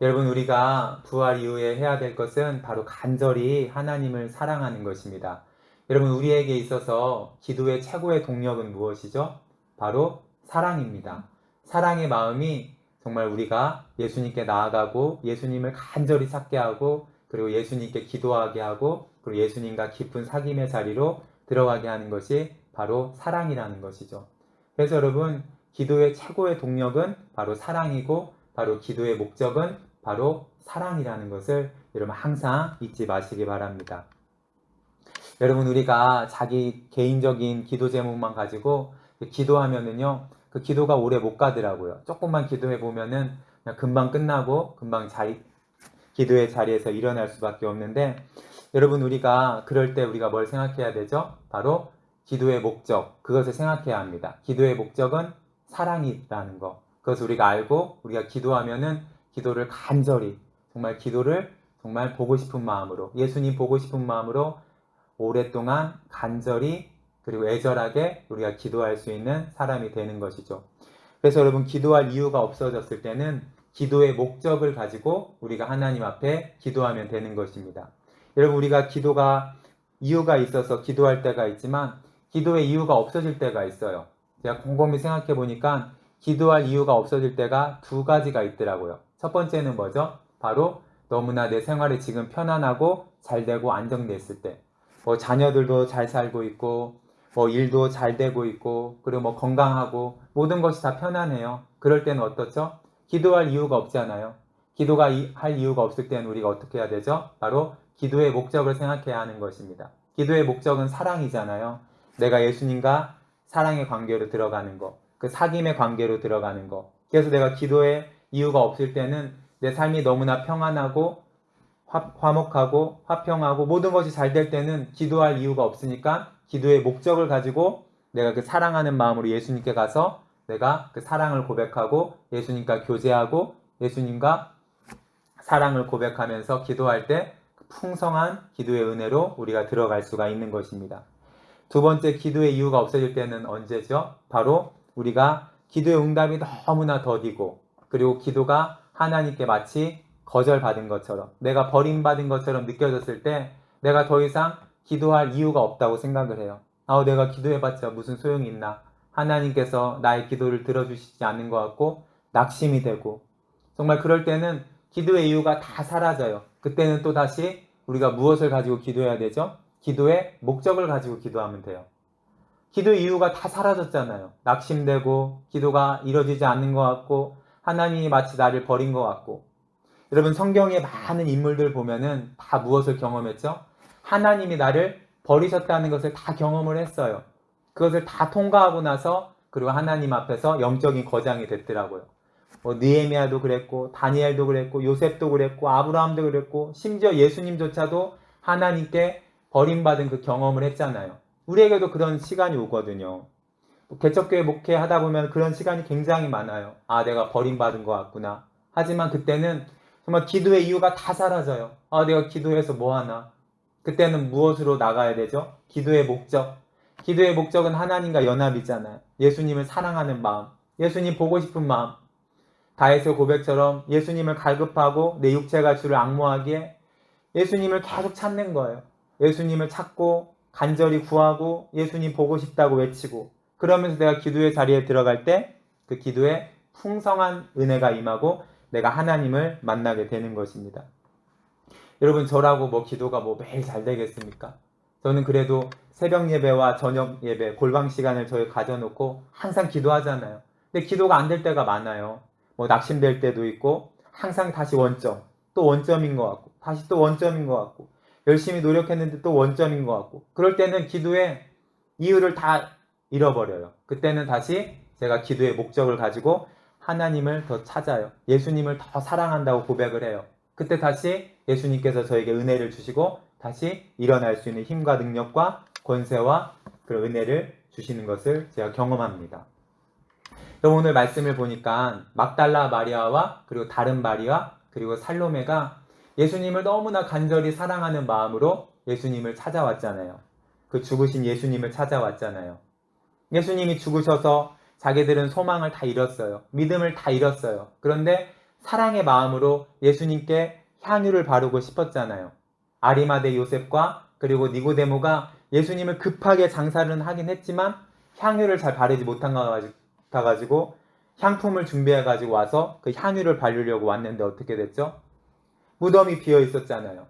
여러분, 우리가 부활 이후에 해야 될 것은 바로 간절히 하나님을 사랑하는 것입니다. 여러분, 우리에게 있어서 기도의 최고의 동력은 무엇이죠? 바로 사랑입니다. 사랑의 마음이 정말 우리가 예수님께 나아가고 예수님을 간절히 찾게 하고 그리고 예수님께 기도하게 하고 그리고 예수님과 깊은 사귐의 자리로 들어가게 하는 것이 바로 사랑이라는 것이죠. 그래서 여러분, 기도의 최고의 동력은 바로 사랑이고 바로 기도의 목적은 바로 사랑이라는 것을 여러분 항상 잊지 마시기 바랍니다. 여러분, 우리가 자기 개인적인 기도 제목만 가지고 기도하면은요, 그 기도가 오래 못 가더라고요. 조금만 기도해 보면은 그냥 금방 끝나고 금방 기도의 자리에서 일어날 수밖에 없는데, 여러분, 우리가 그럴 때 우리가 뭘 생각해야 되죠? 바로 기도의 목적, 그것을 생각해야 합니다. 기도의 목적은 사랑이라는 것. 그것을 우리가 알고 우리가 기도하면은 기도를 간절히, 정말 기도를 정말 보고 싶은 마음으로, 예수님 보고 싶은 마음으로 오랫동안 간절히 그리고 애절하게 우리가 기도할 수 있는 사람이 되는 것이죠. 그래서 여러분, 기도할 이유가 없어졌을 때는 기도의 목적을 가지고 우리가 하나님 앞에 기도하면 되는 것입니다. 여러분, 우리가 기도가 이유가 있어서 기도할 때가 있지만 기도의 이유가 없어질 때가 있어요. 제가 곰곰이 생각해 보니까 기도할 이유가 없어질 때가 두 가지가 있더라고요. 첫 번째는 뭐죠? 바로 너무나 내 생활이 지금 편안하고 잘 되고 안정됐을 때, 자녀들도 잘 살고 있고 일도 잘 되고 있고 그리고 건강하고 모든 것이 다 편안해요. 그럴 때는 어떻죠? 기도할 이유가 없잖아요. 기도가 할 이유가 없을 때는 우리가 어떻게 해야 되죠? 바로 기도의 목적을 생각해야 하는 것입니다. 기도의 목적은 사랑이잖아요. 내가 예수님과 사랑의 관계로 들어가는 것, 그 사귐의 관계로 들어가는 것. 그래서 내가 기도의 이유가 없을 때는 내 삶이 너무나 평안하고 화목하고 화평하고 모든 것이 잘 될 때는 기도할 이유가 없으니까 기도의 목적을 가지고 내가 그 사랑하는 마음으로 예수님께 가서 내가 그 사랑을 고백하고 예수님과 교제하고 예수님과 사랑을 고백하면서 기도할 때 풍성한 기도의 은혜로 우리가 들어갈 수가 있는 것입니다. 두 번째, 기도의 이유가 없어질 때는 언제죠? 바로 우리가 기도의 응답이 너무나 더디고 그리고 기도가 하나님께 마치 거절받은 것처럼 내가 버림받은 것처럼 느껴졌을 때 내가 더 이상 기도할 이유가 없다고 생각을 해요. 내가 기도해봤자 무슨 소용이 있나? 하나님께서 나의 기도를 들어주시지 않는 것 같고 낙심이 되고 정말 그럴 때는 기도의 이유가 다 사라져요. 그때는 또 다시 우리가 무엇을 가지고 기도해야 되죠? 기도의 목적을 가지고 기도하면 돼요. 기도의 이유가 다 사라졌잖아요. 낙심되고 기도가 이루어지지 않는 것 같고 하나님이 마치 나를 버린 것 같고. 여러분, 성경의 많은 인물들 보면은 다 무엇을 경험했죠? 하나님이 나를 버리셨다는 것을 다 경험을 했어요. 그것을 다 통과하고 나서 그리고 하나님 앞에서 영적인 거장이 됐더라고요. 느헤미야도 그랬고 다니엘도 그랬고 요셉도 그랬고 아브라함도 그랬고 심지어 예수님조차도 하나님께 버림받은 그 경험을 했잖아요. 우리에게도 그런 시간이 오거든요. 개척교회 목회하다 보면 그런 시간이 굉장히 많아요. 내가 버림받은 것 같구나. 하지만 그때는 정말 기도의 이유가 다 사라져요. 내가 기도해서 뭐하나. 그때는 무엇으로 나가야 되죠? 기도의 목적. 기도의 목적은 하나님과 연합이잖아요. 예수님을 사랑하는 마음, 예수님 보고 싶은 마음. 다윗의 고백처럼 예수님을 갈급하고 내 육체가 주를 앙모하기에 예수님을 계속 찾는 거예요. 예수님을 찾고 간절히 구하고 예수님 보고 싶다고 외치고 그러면서 내가 기도의 자리에 들어갈 때 그 기도에 풍성한 은혜가 임하고 내가 하나님을 만나게 되는 것입니다. 여러분, 저라고 기도가 매일 잘 되겠습니까? 저는 그래도 새벽 예배와 저녁 예배 골방 시간을 저희 가져놓고 항상 기도하잖아요. 근데 기도가 안 될 때가 많아요. 낙심될 때도 있고 항상 다시 원점, 또 원점인 것 같고 다시 또 원점인 것 같고 열심히 노력했는데 또 원점인 것 같고 그럴 때는 기도의 이유를 다 잃어버려요. 그때는 다시 제가 기도의 목적을 가지고 하나님을 더 찾아요. 예수님을 더 사랑한다고 고백을 해요. 그때 다시 예수님께서 저에게 은혜를 주시고 다시 일어날 수 있는 힘과 능력과 권세와 그런 은혜를 주시는 것을 제가 경험합니다. 오늘 말씀을 보니까 막달라 마리아와 그리고 다른 마리아 그리고 살로메가 예수님을 너무나 간절히 사랑하는 마음으로 예수님을 찾아왔잖아요. 그 죽으신 예수님을 찾아왔잖아요. 예수님이 죽으셔서 자기들은 소망을 다 잃었어요. 믿음을 다 잃었어요. 그런데 사랑의 마음으로 예수님께 향유를 바르고 싶었잖아요. 아리마대 요셉과 그리고 니고데모가 예수님을 급하게 장사를 하긴 했지만 향유를 잘 바르지 못한 것 같아가지고 향품을 준비해가지고 와서 그 향유를 바르려고 왔는데 어떻게 됐죠? 무덤이 비어 있었잖아요.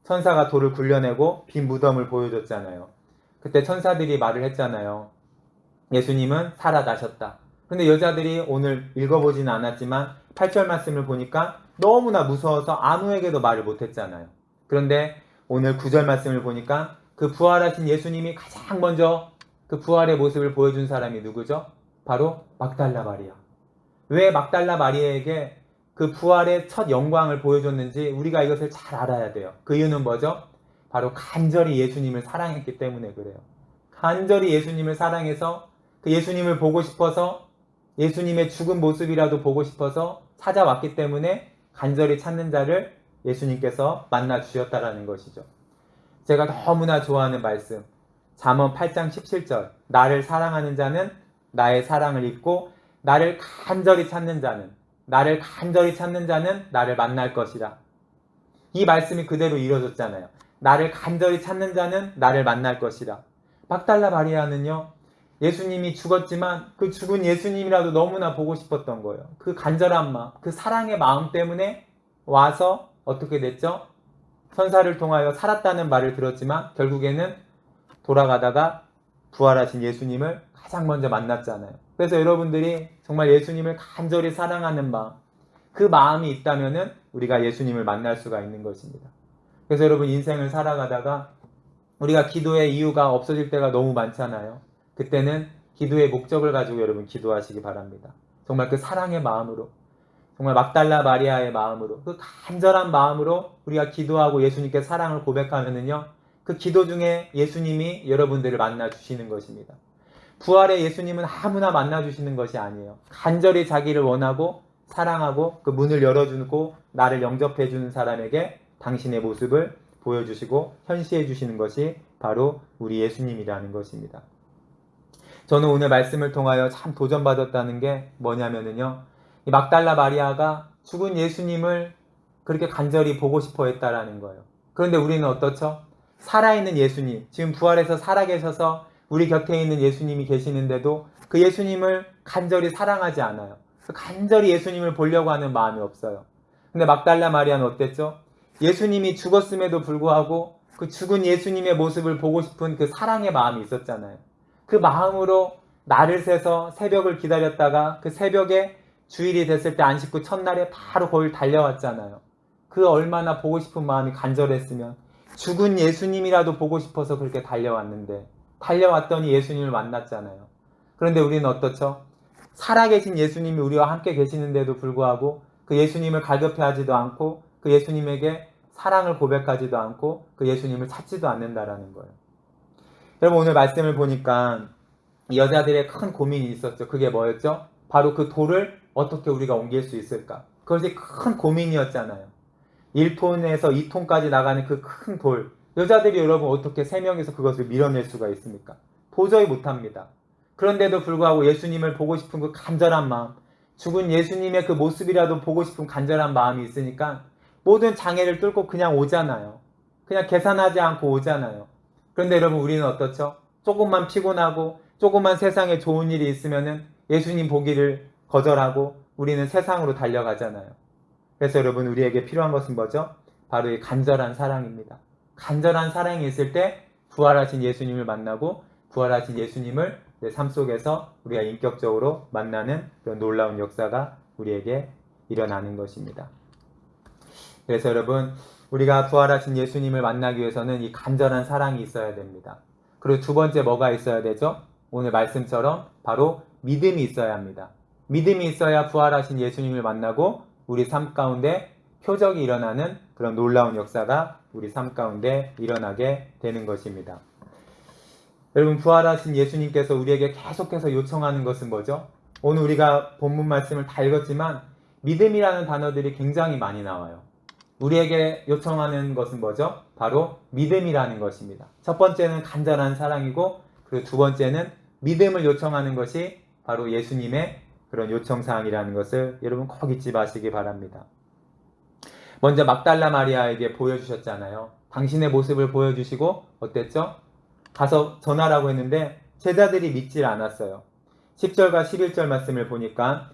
천사가 돌을 굴려내고 빈 무덤을 보여줬잖아요. 그때 천사들이 말을 했잖아요. 예수님은 살아나셨다. 근데 여자들이 오늘 읽어보지는 않았지만 8절 말씀을 보니까 너무나 무서워서 아무에게도 말을 못했잖아요. 그런데 오늘 9절 말씀을 보니까 그 부활하신 예수님이 가장 먼저 그 부활의 모습을 보여준 사람이 누구죠? 바로 막달라 마리아. 왜 막달라 마리아에게 그 부활의 첫 영광을 보여줬는지 우리가 이것을 잘 알아야 돼요. 그 이유는 뭐죠? 바로 간절히 예수님을 사랑했기 때문에 그래요. 간절히 예수님을 사랑해서 그 예수님을 보고 싶어서 예수님의 죽은 모습이라도 보고 싶어서 찾아왔기 때문에 간절히 찾는 자를 예수님께서 만나 주셨다라는 것이죠. 제가 너무나 좋아하는 말씀 잠언 8장 17절 나를 사랑하는 자는 나의 사랑을 입고 나를 간절히 찾는 자는 나를 만날 것이라. 이 말씀이 그대로 이루어졌잖아요. 나를 간절히 찾는 자는 나를 만날 것이라. 막달라 마리아는요. 예수님이 죽었지만 그 죽은 예수님이라도 너무나 보고 싶었던 거예요. 그 간절한 마음, 그 사랑의 마음 때문에 와서 어떻게 됐죠? 천사를 통하여 살았다는 말을 들었지만 결국에는 돌아가다가 부활하신 예수님을 가장 먼저 만났잖아요. 그래서 여러분들이 정말 예수님을 간절히 사랑하는 마음, 그 마음이 있다면은 우리가 예수님을 만날 수가 있는 것입니다. 그래서 여러분 인생을 살아가다가 우리가 기도의 이유가 없어질 때가 너무 많잖아요. 그때는 기도의 목적을 가지고 여러분 기도하시기 바랍니다. 정말 그 사랑의 마음으로, 정말 막달라 마리아의 마음으로, 그 간절한 마음으로 우리가 기도하고 예수님께 사랑을 고백하면은요, 그 기도 중에 예수님이 여러분들을 만나 주시는 것입니다. 부활의 예수님은 아무나 만나 주시는 것이 아니에요. 간절히 자기를 원하고 사랑하고 그 문을 열어주고 나를 영접해 주는 사람에게 당신의 모습을 보여주시고 현시해 주시는 것이 바로 우리 예수님이라는 것입니다. 저는 오늘 말씀을 통하여 참 도전받았다는 게 뭐냐면요. 이 막달라 마리아가 죽은 예수님을 그렇게 간절히 보고 싶어 했다라는 거예요. 그런데 우리는 어떻죠? 살아있는 예수님, 지금 부활해서 살아계셔서 우리 곁에 있는 예수님이 계시는데도 그 예수님을 간절히 사랑하지 않아요. 간절히 예수님을 보려고 하는 마음이 없어요. 근데 막달라 마리아는 어땠죠? 예수님이 죽었음에도 불구하고 그 죽은 예수님의 모습을 보고 싶은 그 사랑의 마음이 있었잖아요. 그 마음으로 날을 새서 새벽을 기다렸다가 그 새벽에 주일이 됐을 때 안식구 첫날에 바로 거길 달려왔잖아요. 그 얼마나 보고 싶은 마음이 간절했으면 죽은 예수님이라도 보고 싶어서 그렇게 달려왔는데 달려왔더니 예수님을 만났잖아요. 그런데 우리는 어떻죠? 살아계신 예수님이 우리와 함께 계시는데도 불구하고 그 예수님을 갈급해하지도 않고 그 예수님에게 사랑을 고백하지도 않고 그 예수님을 찾지도 않는다라는 거예요. 여러분 오늘 말씀을 보니까 여자들의 큰 고민이 있었죠. 그게 뭐였죠? 바로 그 돌을 어떻게 우리가 옮길 수 있을까? 그것이 큰 고민이었잖아요. 1톤에서 2톤까지 나가는 그 큰 돌. 여자들이 여러분 어떻게 3명이서 그것을 밀어낼 수가 있습니까? 도저히 못합니다. 그런데도 불구하고 예수님을 보고 싶은 그 간절한 마음, 죽은 예수님의 그 모습이라도 보고 싶은 간절한 마음이 있으니까 모든 장애를 뚫고 그냥 오잖아요. 그냥 계산하지 않고 오잖아요. 그런데 여러분 우리는 어떻죠? 조금만 피곤하고 조금만 세상에 좋은 일이 있으면은 예수님 보기를 거절하고 우리는 세상으로 달려가잖아요. 그래서 여러분 우리에게 필요한 것은 뭐죠? 바로 이 간절한 사랑입니다. 간절한 사랑이 있을 때 부활하신 예수님을 만나고 부활하신 예수님을 내 삶 속에서 우리가 인격적으로 만나는 그런 놀라운 역사가 우리에게 일어나는 것입니다. 그래서 여러분 우리가 부활하신 예수님을 만나기 위해서는 이 간절한 사랑이 있어야 됩니다. 그리고 두 번째 뭐가 있어야 되죠? 오늘 말씀처럼 바로 믿음이 있어야 합니다. 믿음이 있어야 부활하신 예수님을 만나고 우리 삶 가운데 표적이 일어나는 그런 놀라운 역사가 우리 삶 가운데 일어나게 되는 것입니다. 여러분 부활하신 예수님께서 우리에게 계속해서 요청하는 것은 뭐죠? 오늘 우리가 본문 말씀을 다 읽었지만 믿음이라는 단어들이 굉장히 많이 나와요. 우리에게 요청하는 것은 뭐죠? 바로 믿음이라는 것입니다. 첫 번째는 간절한 사랑이고 그리고 두 번째는 믿음을 요청하는 것이 바로 예수님의 그런 요청사항이라는 것을 여러분 꼭 잊지 마시기 바랍니다. 먼저 막달라 마리아에게 보여주셨잖아요. 당신의 모습을 보여주시고 어땠죠? 가서 전하라고 했는데 제자들이 믿질 않았어요. 10절과 11절 말씀을 보니까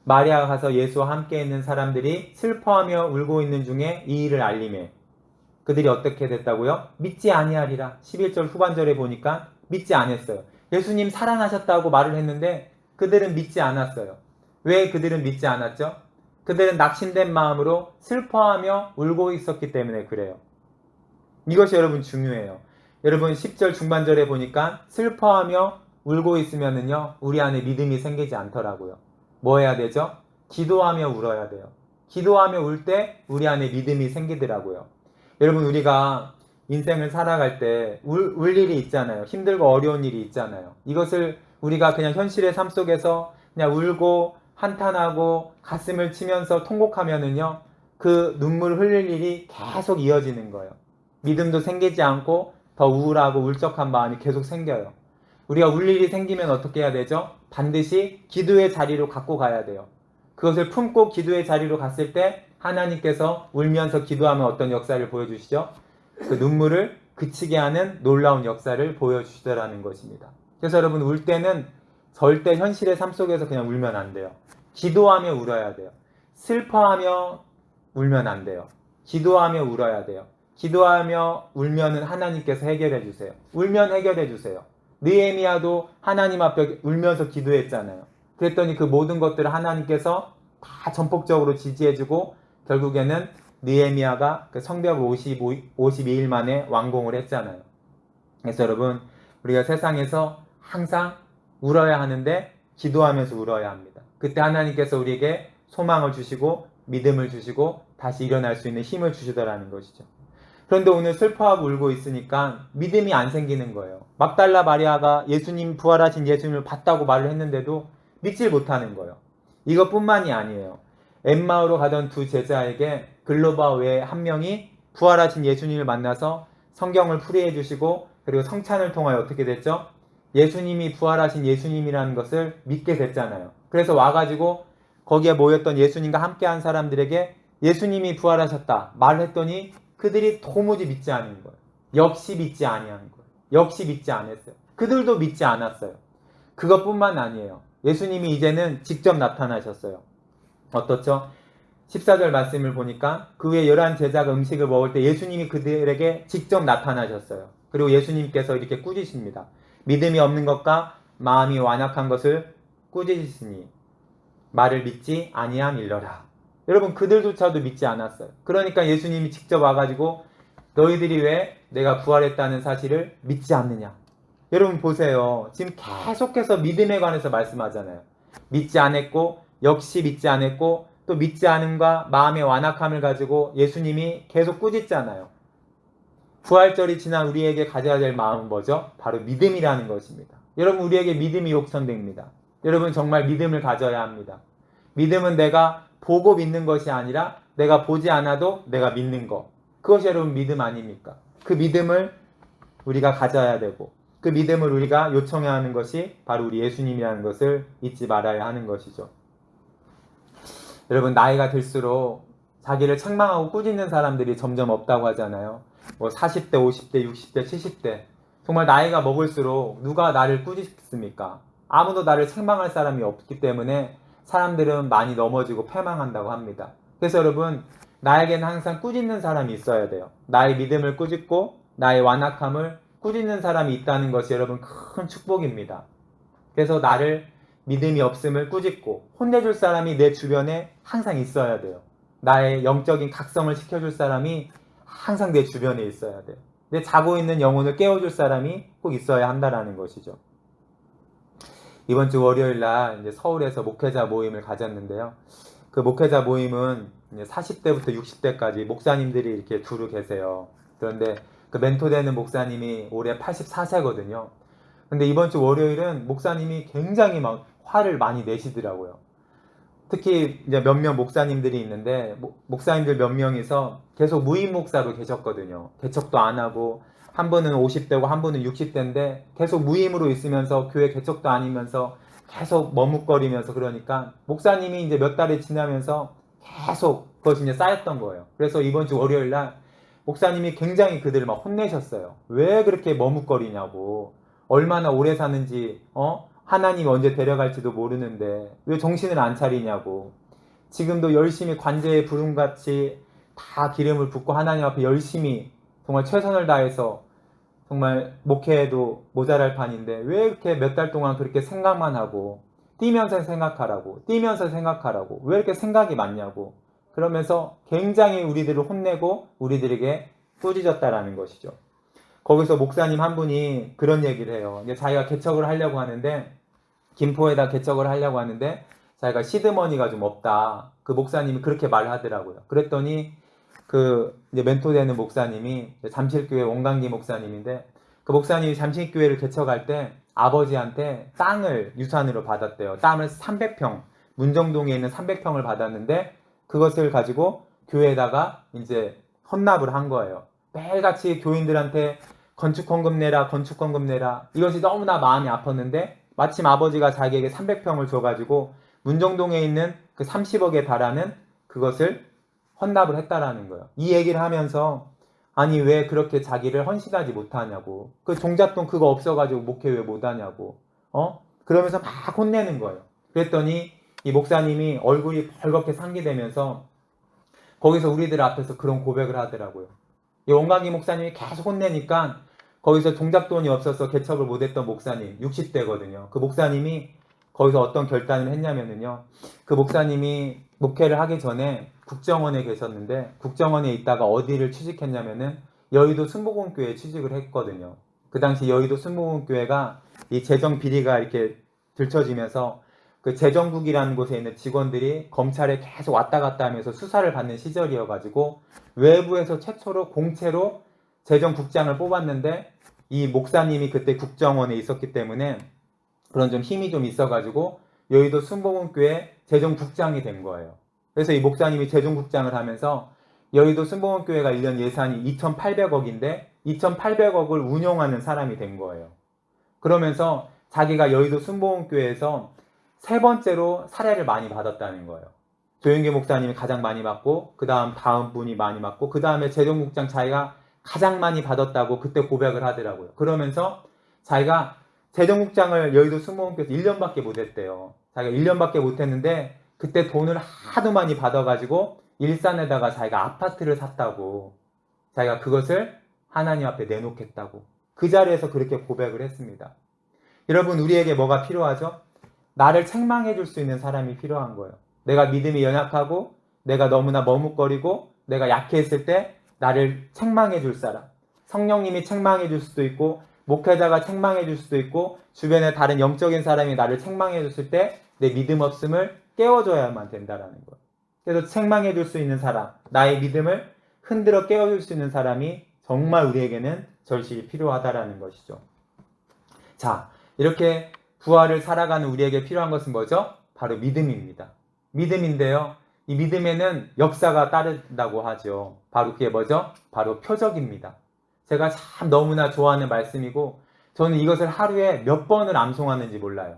마리아가 가서 예수와 함께 있는 사람들이 슬퍼하며 울고 있는 중에 이 일을 알림해 그들이 어떻게 됐다고요? 믿지 아니하리라. 11절 후반절에 보니까 믿지 않았어요. 예수님 살아나셨다고 말을 했는데 그들은 믿지 않았어요. 왜 그들은 믿지 않았죠? 그들은 낙심된 마음으로 슬퍼하며 울고 있었기 때문에 그래요. 이것이 여러분 중요해요. 여러분 10절 중반절에 보니까 슬퍼하며 울고 있으면은요 우리 안에 믿음이 생기지 않더라고요. 뭐 해야 되죠? 기도하며 울어야 돼요. 기도하며 울 때 우리 안에 믿음이 생기더라고요. 여러분 우리가 인생을 살아갈 때 울 일이 있잖아요. 힘들고 어려운 일이 있잖아요. 이것을 우리가 그냥 현실의 삶 속에서 그냥 울고 한탄하고 가슴을 치면서 통곡하면은요 그 눈물 흘릴 일이 계속 이어지는 거예요. 믿음도 생기지 않고 더 우울하고 울적한 마음이 계속 생겨요. 우리가 울 일이 생기면 어떻게 해야 되죠? 반드시 기도의 자리로 갖고 가야 돼요. 그것을 품고 기도의 자리로 갔을 때 하나님께서 울면서 기도하면 어떤 역사를 보여주시죠? 그 눈물을 그치게 하는 놀라운 역사를 보여주시더라는 것입니다. 그래서 여러분 울 때는 절대 현실의 삶 속에서 그냥 울면 안 돼요. 기도하며 울어야 돼요. 슬퍼하며 울면 안 돼요. 기도하며 울어야 돼요. 기도하며 울면은 하나님께서 해결해 주세요. 울면 해결해 주세요. 느헤미야도 하나님 앞에 울면서 기도했잖아요. 그랬더니 그 모든 것들을 하나님께서 다 전폭적으로 지지해주고 결국에는 느헤미야가 그 성벽을 52일 만에 완공을 했잖아요. 그래서 여러분 우리가 세상에서 항상 울어야 하는데 기도하면서 울어야 합니다. 그때 하나님께서 우리에게 소망을 주시고 믿음을 주시고 다시 일어날 수 있는 힘을 주시더라는 것이죠. 그런데 오늘 슬퍼하고 울고 있으니까 믿음이 안 생기는 거예요. 막달라 마리아가 예수님 부활하신 예수님을 봤다고 말을 했는데도 믿질 못하는 거예요. 이것뿐만이 아니에요. 엠마오로 가던 두 제자에게 글로바 외에 한 명이 부활하신 예수님을 만나서 성경을 풀이해 주시고 그리고 성찬을 통하여 어떻게 됐죠? 예수님이 부활하신 예수님이라는 것을 믿게 됐잖아요. 그래서 와가지고 거기에 모였던 예수님과 함께한 사람들에게 예수님이 부활하셨다 말을 했더니 그들이 도무지 믿지 않은 거예요. 역시 믿지 아니한 거예요. 역시 믿지 않았어요. 그들도 믿지 않았어요. 그것뿐만 아니에요. 예수님이 이제는 직접 나타나셨어요. 어떻죠? 14절 말씀을 보니까 그 후에 11제자가 음식을 먹을 때 예수님이 그들에게 직접 나타나셨어요. 그리고 예수님께서 이렇게 꾸짖습니다. 믿음이 없는 것과 마음이 완악한 것을 꾸짖으시니 말을 믿지 아니함일러라. 여러분 그들조차도 믿지 않았어요. 그러니까 예수님이 직접 와가지고 너희들이 왜 내가 부활했다는 사실을 믿지 않느냐. 여러분 보세요. 지금 계속해서 믿음에 관해서 말씀하잖아요. 믿지 않았고 역시 믿지 않았고 또 믿지 않음과 마음의 완악함을 가지고 예수님이 계속 꾸짖잖아요. 부활절이 지난 우리에게 가져야 될 마음은 뭐죠? 바로 믿음이라는 것입니다. 여러분 우리에게 믿음이 요청됩니다. 여러분 정말 믿음을 가져야 합니다. 믿음은 내가 보고 믿는 것이 아니라 내가 보지 않아도 내가 믿는 것. 그것이 여러분 믿음 아닙니까? 그 믿음을 우리가 가져야 되고 그 믿음을 우리가 요청해야 하는 것이 바로 우리 예수님이라는 것을 잊지 말아야 하는 것이죠. 여러분 나이가 들수록 자기를 책망하고 꾸짖는 사람들이 점점 없다고 하잖아요. 뭐 40대, 50대, 60대, 70대 정말 나이가 먹을수록 누가 나를 꾸짖습니까? 아무도 나를 책망할 사람이 없기 때문에 사람들은 많이 넘어지고 패망한다고 합니다. 그래서 여러분 나에게는 항상 꾸짖는 사람이 있어야 돼요. 나의 믿음을 꾸짖고 나의 완악함을 꾸짖는 사람이 있다는 것이 여러분 큰 축복입니다. 그래서 나를 믿음이 없음을 꾸짖고 혼내줄 사람이 내 주변에 항상 있어야 돼요. 나의 영적인 각성을 시켜줄 사람이 항상 내 주변에 있어야 돼요. 내 자고 있는 영혼을 깨워줄 사람이 꼭 있어야 한다는 것이죠. 이번 주 월요일 날 이제 서울에서 목회자 모임을 가졌는데요. 그 목회자 모임은 이제 40대부터 60대까지 목사님들이 이렇게 두루 계세요. 그런데 그 멘토되는 목사님이 올해 84세거든요. 근데 이번 주 월요일은 목사님이 굉장히 막 화를 많이 내시더라고요. 특히 이제 몇몇 목사님들이 있는데 목사님들 몇 명이서 계속 무임 목사로 계셨거든요. 개척도 안 하고 한 분은 50대고 한 분은 60대인데 계속 무임으로 있으면서 교회 개척도 아니면서 계속 머뭇거리면서 그러니까 목사님이 이제 몇 달이 지나면서 계속 그것이 이제 쌓였던 거예요. 그래서 이번 주 월요일 날 목사님이 굉장히 그들을 막 혼내셨어요. 왜 그렇게 머뭇거리냐고. 얼마나 오래 사는지, 하나님이 언제 데려갈지도 모르는데 왜 정신을 안 차리냐고. 지금도 열심히 관제의 부름같이 다 기름을 붓고 하나님 앞에 열심히 정말 최선을 다해서 정말 목회에도 모자랄 판인데 왜 이렇게 몇 달 동안 그렇게 생각만 하고 뛰면서 생각하라고 뛰면서 생각하라고 왜 이렇게 생각이 많냐고 그러면서 굉장히 우리들을 혼내고 우리들에게 꾸짖었다라는 것이죠. 거기서 목사님 한 분이 그런 얘기를 해요. 이제 자기가 개척을 하려고 하는데 김포에다 개척을 하려고 하는데 자기가 시드머니가 좀 없다. 그 목사님이 그렇게 말하더라고요. 그랬더니 그 이제 멘토되는 목사님이 잠실교회 원광기 목사님인데 그 목사님이 잠실교회를 개척할 때 아버지한테 땅을 유산으로 받았대요. 땅을 300평, 문정동에 있는 300평을 받았는데 그것을 가지고 교회에다가 이제 헌납을 한 거예요. 매일같이 교인들한테 건축헌금 내라, 건축헌금 내라. 이것이 너무나 마음이 아팠는데 마침 아버지가 자기에게 300평을 줘가지고 문정동에 있는 그 30억에 달하는 그것을 헌납을 했다라는 거예요. 이 얘기를 하면서 아니 왜 그렇게 자기를 헌신하지 못하냐고. 그 종잣돈 그거 없어가지고 목회 왜 못하냐고. 그러면서 막 혼내는 거예요. 그랬더니 이 목사님이 얼굴이 벌겋게 상기되면서 거기서 우리들 앞에서 그런 고백을 하더라고요. 이 원광기 목사님이 계속 혼내니까 거기서 종잣돈이 없어서 개척을 못했던 목사님 60대거든요. 그 목사님이 거기서 어떤 결단을 했냐면요. 그 목사님이 목회를 하기 전에 국정원에 계셨는데 국정원에 있다가 어디를 취직했냐면은 여의도 순복음교회에 취직을 했거든요. 그 당시 여의도 순복음교회가 이 재정 비리가 이렇게 들춰지면서 그 재정국이라는 곳에 있는 직원들이 검찰에 계속 왔다 갔다 하면서 수사를 받는 시절이어가지고 외부에서 최초로 공채로 재정국장을 뽑았는데 이 목사님이 그때 국정원에 있었기 때문에 그런 좀 힘이 좀 있어가지고 여의도 순복음교회 재정국장이 된 거예요. 그래서 이 목사님이 재정국장을 하면서 여의도 순복음교회가 1년 예산이 2,800억인데 2,800억을 운영하는 사람이 된 거예요. 그러면서 자기가 여의도 순복음교회에서 세 번째로 사례를 많이 받았다는 거예요. 조영기 목사님이 가장 많이 받고 다음 분이 많이 받고 그 다음에 재정국장 자기가 가장 많이 받았다고 그때 고백을 하더라고요. 그러면서 자기가 재정국장을 여의도 순복음교회에서 1년밖에 못했대요. 자기가 1년밖에 못했는데 그때 돈을 하도 많이 받아가지고 일산에다가 자기가 아파트를 샀다고 자기가 그것을 하나님 앞에 내놓겠다고 그 자리에서 그렇게 고백을 했습니다. 여러분 우리에게 뭐가 필요하죠? 나를 책망해 줄 수 있는 사람이 필요한 거예요. 내가 믿음이 연약하고 내가 너무나 머뭇거리고 내가 약해있을 때 나를 책망해 줄 사람. 성령님이 책망해 줄 수도 있고 목회자가 책망해 줄 수도 있고 주변에 다른 영적인 사람이 나를 책망해 줬을 때 내 믿음 없음을 깨워줘야만 된다라는 거예요. 그래서 책망해 줄 수 있는 사람, 나의 믿음을 흔들어 깨워줄 수 있는 사람이 정말 우리에게는 절실히 필요하다라는 것이죠. 자, 이렇게 부활을 살아가는 우리에게 필요한 것은 뭐죠? 바로 믿음입니다. 믿음인데요. 이 믿음에는 역사가 따른다고 하죠. 바로 그게 뭐죠? 바로 표적입니다. 제가 참 너무나 좋아하는 말씀이고 저는 이것을 하루에 몇 번을 암송하는지 몰라요.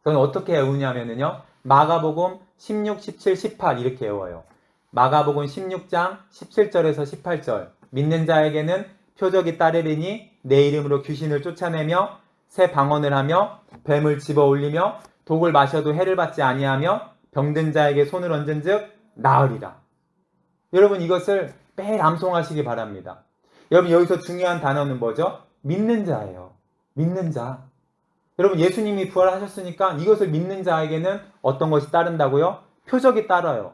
저는 어떻게 외우냐면요. 마가복음 16, 17, 18 이렇게 외워요. 마가복음 16장 17절에서 18절 믿는 자에게는 표적이 따르리니 내 이름으로 귀신을 쫓아내며 새 방언을 하며 뱀을 집어 올리며 독을 마셔도 해를 받지 아니하며 병든 자에게 손을 얹은 즉 나으리라. 여러분 이것을 매일 암송하시기 바랍니다. 여러분 여기서 중요한 단어는 뭐죠? 믿는 자예요. 믿는 자. 여러분 예수님이 부활하셨으니까 이것을 믿는 자에게는 어떤 것이 따른다고요? 표적이 따라요.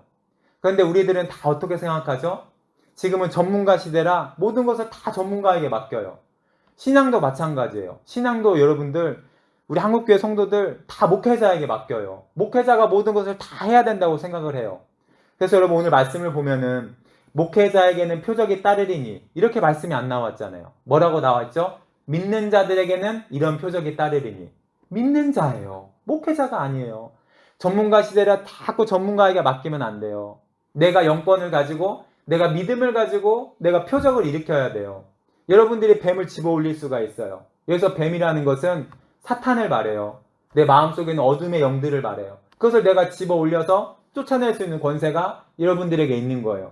그런데 우리들은 다 어떻게 생각하죠? 지금은 전문가 시대라 모든 것을 다 전문가에게 맡겨요. 신앙도 마찬가지예요. 신앙도 여러분들 우리 한국교회 성도들 다 목회자에게 맡겨요. 목회자가 모든 것을 다 해야 된다고 생각을 해요. 그래서 여러분 오늘 말씀을 보면은 목회자에게는 표적이 따르리니 이렇게 말씀이 안 나왔잖아요. 뭐라고 나왔죠? 믿는 자들에게는 이런 표적이 따르리니. 믿는 자예요. 목회자가 아니에요. 전문가 시대라 자꾸 전문가에게 맡기면 안 돼요. 내가 영권을 가지고 내가 믿음을 가지고 내가 표적을 일으켜야 돼요. 여러분들이 뱀을 집어 올릴 수가 있어요. 여기서 뱀이라는 것은 사탄을 말해요. 내 마음속에 있는 어둠의 영들을 말해요. 그것을 내가 집어 올려서 쫓아낼 수 있는 권세가 여러분들에게 있는 거예요.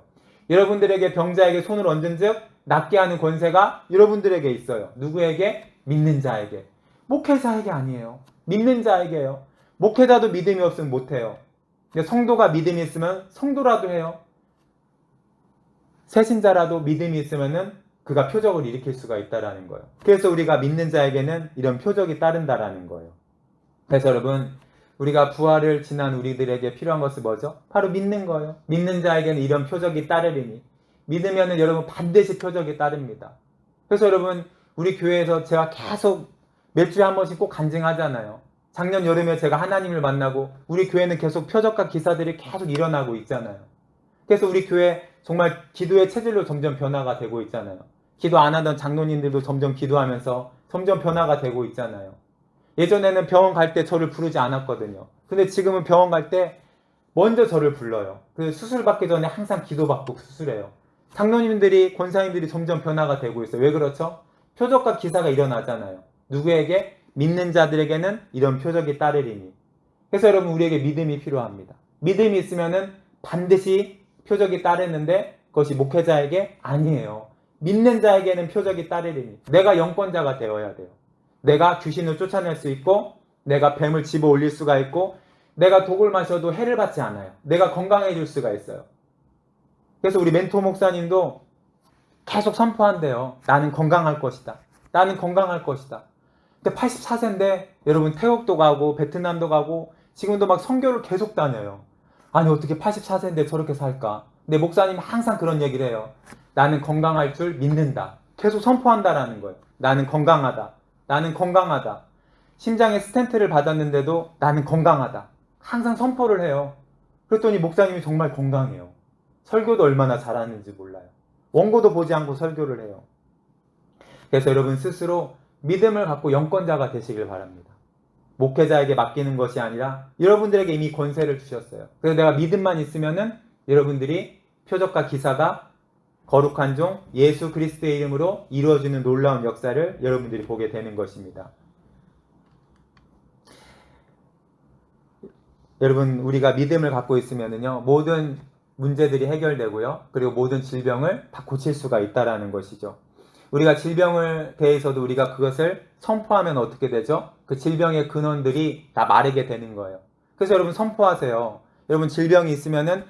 여러분들에게 병자에게 손을 얹은 즉 낫게 하는 권세가 여러분들에게 있어요. 누구에게? 믿는 자에게. 목회자에게 아니에요. 믿는 자에게요. 목회자도 믿음이 없으면 못해요. 근데 성도가 믿음이 있으면 성도라도 해요. 새신자라도 믿음이 있으면은 그가 표적을 일으킬 수가 있다라는 거예요. 그래서 우리가 믿는 자에게는 이런 표적이 따른다라는 거예요. 그래서 여러분, 우리가 부활을 지난 우리들에게 필요한 것은 뭐죠? 바로 믿는 거예요. 믿는 자에게는 이런 표적이 따르리니. 믿으면은 여러분 반드시 표적이 따릅니다. 그래서 여러분, 우리 교회에서 제가 계속 몇 주에 한 번씩 꼭 간증하잖아요. 작년 여름에 제가 하나님을 만나고 우리 교회는 계속 표적과 기사들이 계속 일어나고 있잖아요. 그래서 우리 교회 정말 기도의 체질로 점점 변화가 되고 있잖아요. 기도 안 하던 장로님들도 점점 기도하면서 점점 변화가 되고 있잖아요. 예전에는 병원 갈 때 저를 부르지 않았거든요. 근데 지금은 병원 갈 때 먼저 저를 불러요. 그 수술 받기 전에 항상 기도받고 수술해요. 장로님들이, 권사님들이 점점 변화가 되고 있어요. 왜 그렇죠? 표적과 기사가 일어나잖아요. 누구에게? 믿는 자들에게는 이런 표적이 따르리니. 그래서 여러분, 우리에게 믿음이 필요합니다. 믿음이 있으면은 반드시 표적이 따르는데 그것이 목회자에게 아니에요. 믿는 자에게는 표적이 따르리니. 내가 영권자가 되어야 돼요. 내가 귀신을 쫓아낼 수 있고, 내가 뱀을 집어 올릴 수가 있고, 내가 독을 마셔도 해를 받지 않아요. 내가 건강해질 수가 있어요. 그래서 우리 멘토 목사님도 계속 선포한대요. 나는 건강할 것이다. 나는 건강할 것이다. 근데 84세인데 여러분 태국도 가고 베트남도 가고 지금도 막 선교를 계속 다녀요. 아니 어떻게 84세인데 저렇게 살까? 근데 목사님 항상 그런 얘기를 해요. 나는 건강할 줄 믿는다. 계속 선포한다라는 거예요. 나는 건강하다. 나는 건강하다. 심장에 스텐트를 받았는데도 나는 건강하다. 항상 선포를 해요. 그랬더니 목사님이 정말 건강해요. 설교도 얼마나 잘하는지 몰라요. 원고도 보지 않고 설교를 해요. 그래서 여러분 스스로 믿음을 갖고 영권자가 되시길 바랍니다. 목회자에게 맡기는 것이 아니라 여러분들에게 이미 권세를 주셨어요. 그래서 내가 믿음만 있으면은 여러분들이 표적과 기사가 거룩한 종 예수 그리스도의 이름으로 이루어지는 놀라운 역사를 여러분들이 보게 되는 것입니다. 여러분, 우리가 믿음을 갖고 있으면은요, 모든 문제들이 해결되고요, 그리고 모든 질병을 다 고칠 수가 있다라는 것이죠. 우리가 질병을 대해서도 우리가 그것을 선포하면 어떻게 되죠? 그 질병의 근원들이 다 마르게 되는 거예요. 그래서 여러분 선포하세요. 여러분 질병이 있으면은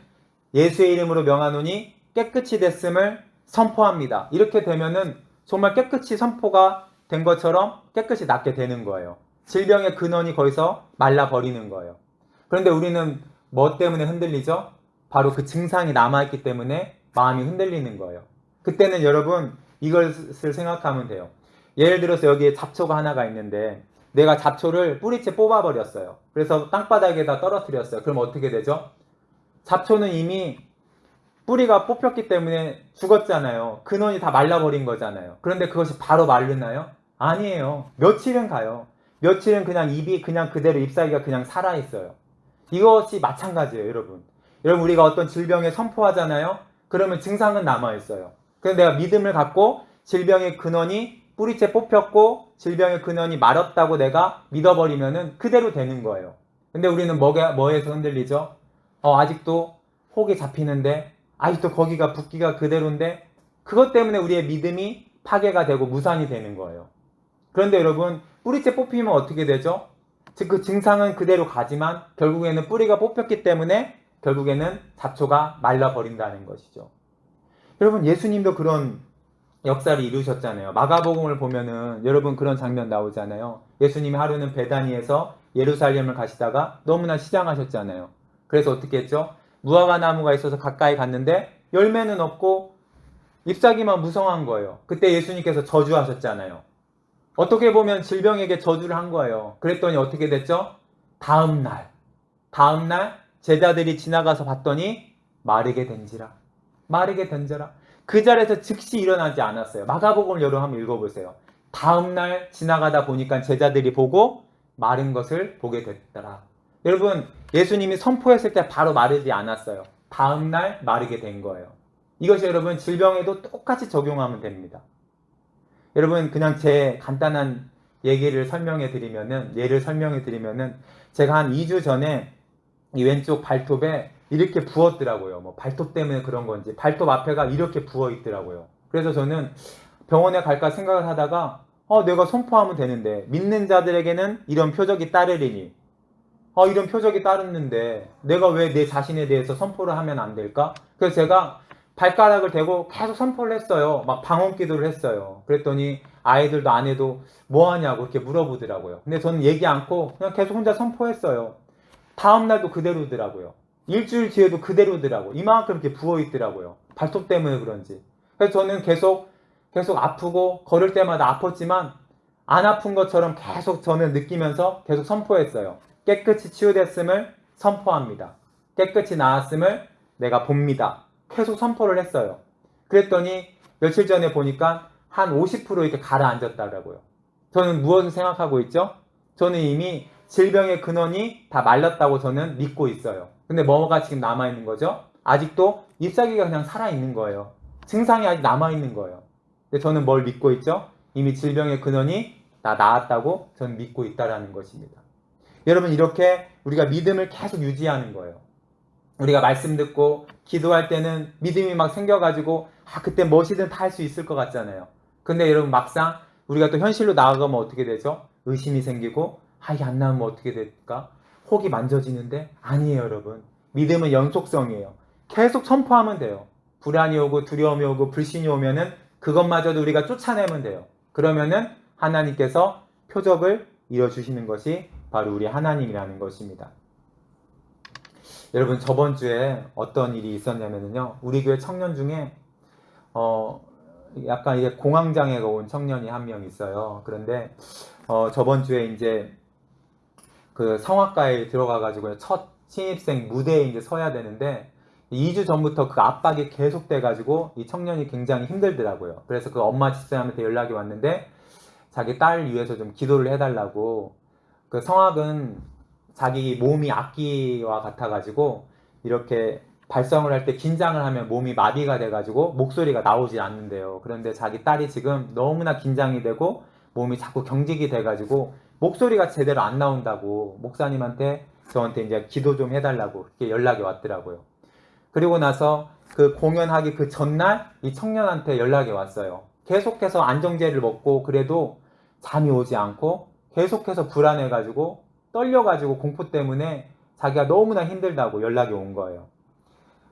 예수의 이름으로 명하노니 깨끗이 됐음을 선포합니다. 이렇게 되면은 정말 깨끗이 선포가 된 것처럼 깨끗이 낫게 되는 거예요. 질병의 근원이 거기서 말라버리는 거예요. 그런데 우리는 뭐 때문에 흔들리죠? 바로 그 증상이 남아있기 때문에 마음이 흔들리는 거예요. 그때는 여러분 이것을 생각하면 돼요. 예를 들어서 여기에 잡초가 하나가 있는데 내가 잡초를 뿌리째 뽑아버렸어요. 그래서 땅바닥에다 떨어뜨렸어요. 그럼 어떻게 되죠? 잡초는 이미 뿌리가 뽑혔기 때문에 죽었잖아요. 근원이 다 말라버린 거잖아요. 그런데 그것이 바로 마르나요? 아니에요. 며칠은 가요. 며칠은 그냥 입이 그냥 그대로 잎사귀가 그냥 살아있어요. 이것이 마찬가지예요, 여러분. 여러분 우리가 어떤 질병에 선포하잖아요. 그러면 증상은 남아있어요. 그래서 내가 믿음을 갖고 질병의 근원이 뿌리째 뽑혔고 질병의 근원이 말았다고 내가 믿어버리면은 그대로 되는 거예요. 근데 우리는 뭐에서 흔들리죠? 아직도 혹이 잡히는데 아직도 거기가 붓기가 그대로인데 그것 때문에 우리의 믿음이 파괴가 되고 무산이 되는 거예요. 그런데 여러분 뿌리째 뽑히면 어떻게 되죠? 즉 그 증상은 그대로 가지만 결국에는 뿌리가 뽑혔기 때문에 결국에는 잡초가 말라버린다는 것이죠. 여러분 예수님도 그런 역사를 이루셨잖아요. 마가복음을 보면은 여러분 그런 장면 나오잖아요. 예수님이 하루는 베다니에서 예루살렘을 가시다가 너무나 시장하셨잖아요. 그래서 어떻게 했죠? 무화과 나무가 있어서 가까이 갔는데 열매는 없고 잎사귀만 무성한 거예요. 그때 예수님께서 저주하셨잖아요. 어떻게 보면 질병에게 저주를 한 거예요. 그랬더니 어떻게 됐죠? 다음날 제자들이 지나가서 봤더니 마르게 된지라. 그 자리에서 즉시 일어나지 않았어요. 마가복음을 여러분 한번 읽어보세요. 다음날 지나가다 보니까 제자들이 보고 마른 것을 보게 됐더라. 여러분 예수님이 선포했을 때 바로 마르지 않았어요. 다음날 마르게 된 거예요. 이것이 여러분 질병에도 똑같이 적용하면 됩니다. 여러분 그냥 제 간단한 예를 설명해 드리면은 제가 한 2주 전에 이 왼쪽 발톱에 이렇게 부었더라고요. 뭐 발톱 때문에 그런 건지 발톱 앞에가 이렇게 부어 있더라고요. 그래서 저는 병원에 갈까 생각을 하다가 내가 선포하면 되는데 믿는 자들에게는 이런 표적이 따르리니 이런 표적이 따르는데 내가 왜 내 자신에 대해서 선포를 하면 안 될까? 그래서 제가 발가락을 대고 계속 선포를 했어요. 막 방언 기도를 했어요. 그랬더니 아이들도 아내도 뭐 하냐고 이렇게 물어보더라고요. 근데 저는 얘기 않고 그냥 계속 혼자 선포했어요. 다음날도 그대로더라고요. 일주일 뒤에도 그대로더라고요. 이만큼 이렇게 부어있더라고요. 발톱 때문에 그런지. 그래서 저는 계속 아프고 걸을 때마다 아팠지만 안 아픈 것처럼 계속 저는 느끼면서 계속 선포했어요. 깨끗이 치유됐음을 선포합니다. 깨끗이 나았음을 내가 봅니다. 계속 선포를 했어요. 그랬더니 며칠 전에 보니까 한 50% 이렇게 가라앉았다고요. 저는 무엇을 생각하고 있죠? 저는 이미 질병의 근원이 다 말랐다고 저는 믿고 있어요. 근데 뭐가 지금 남아있는 거죠? 아직도 잎사귀가 그냥 살아있는 거예요. 증상이 아직 남아있는 거예요. 근데 저는 뭘 믿고 있죠? 이미 질병의 근원이 다 나았다고 저는 믿고 있다라는 것입니다. 여러분, 이렇게 우리가 믿음을 계속 유지하는 거예요. 우리가 말씀 듣고 기도할 때는 믿음이 막 생겨가지고 그때 무엇이든 다 할 수 있을 것 같잖아요. 근데 여러분, 막상 우리가 또 현실로 나아가면 어떻게 되죠? 의심이 생기고 이게 안 나오면 어떻게 될까? 혹이 만져지는데 아니에요. 여러분, 믿음은 연속성이에요. 계속 선포하면 돼요. 불안이 오고 두려움이 오고 불신이 오면은 그것마저도 우리가 쫓아내면 돼요. 그러면은 하나님께서 표적을 이뤄주시는 것이 바로 우리 하나님이라는 것입니다. 여러분, 저번 주에 어떤 일이 있었냐면요, 우리 교회 청년 중에 약간 이제 공황장애가 온 청년이 한 명 있어요. 그런데 저번 주에 이제 그 성악가에 들어가가지고 첫 신입생 무대에 이제 서야 되는데 2주 전부터 그 압박이 계속돼가지고 이 청년이 굉장히 힘들더라고요. 그래서 그 엄마 집사람한테 연락이 왔는데 자기 딸 위해서 좀 기도를 해달라고. 그 성악은 자기 몸이 악기와 같아가지고 이렇게 발성을 할 때 긴장을 하면 몸이 마비가 돼가지고 목소리가 나오지 않는데요. 그런데 자기 딸이 지금 너무나 긴장이 되고 몸이 자꾸 경직이 돼가지고 목소리가 제대로 안 나온다고 목사님한테 저한테 이제 기도 좀 해달라고 그렇게 연락이 왔더라고요. 그리고 나서 그 공연하기 그 전날 이 청년한테 연락이 왔어요. 계속해서 안정제를 먹고 그래도 잠이 오지 않고 계속해서 불안해가지고 떨려가지고 공포 때문에 자기가 너무나 힘들다고 연락이 온 거예요.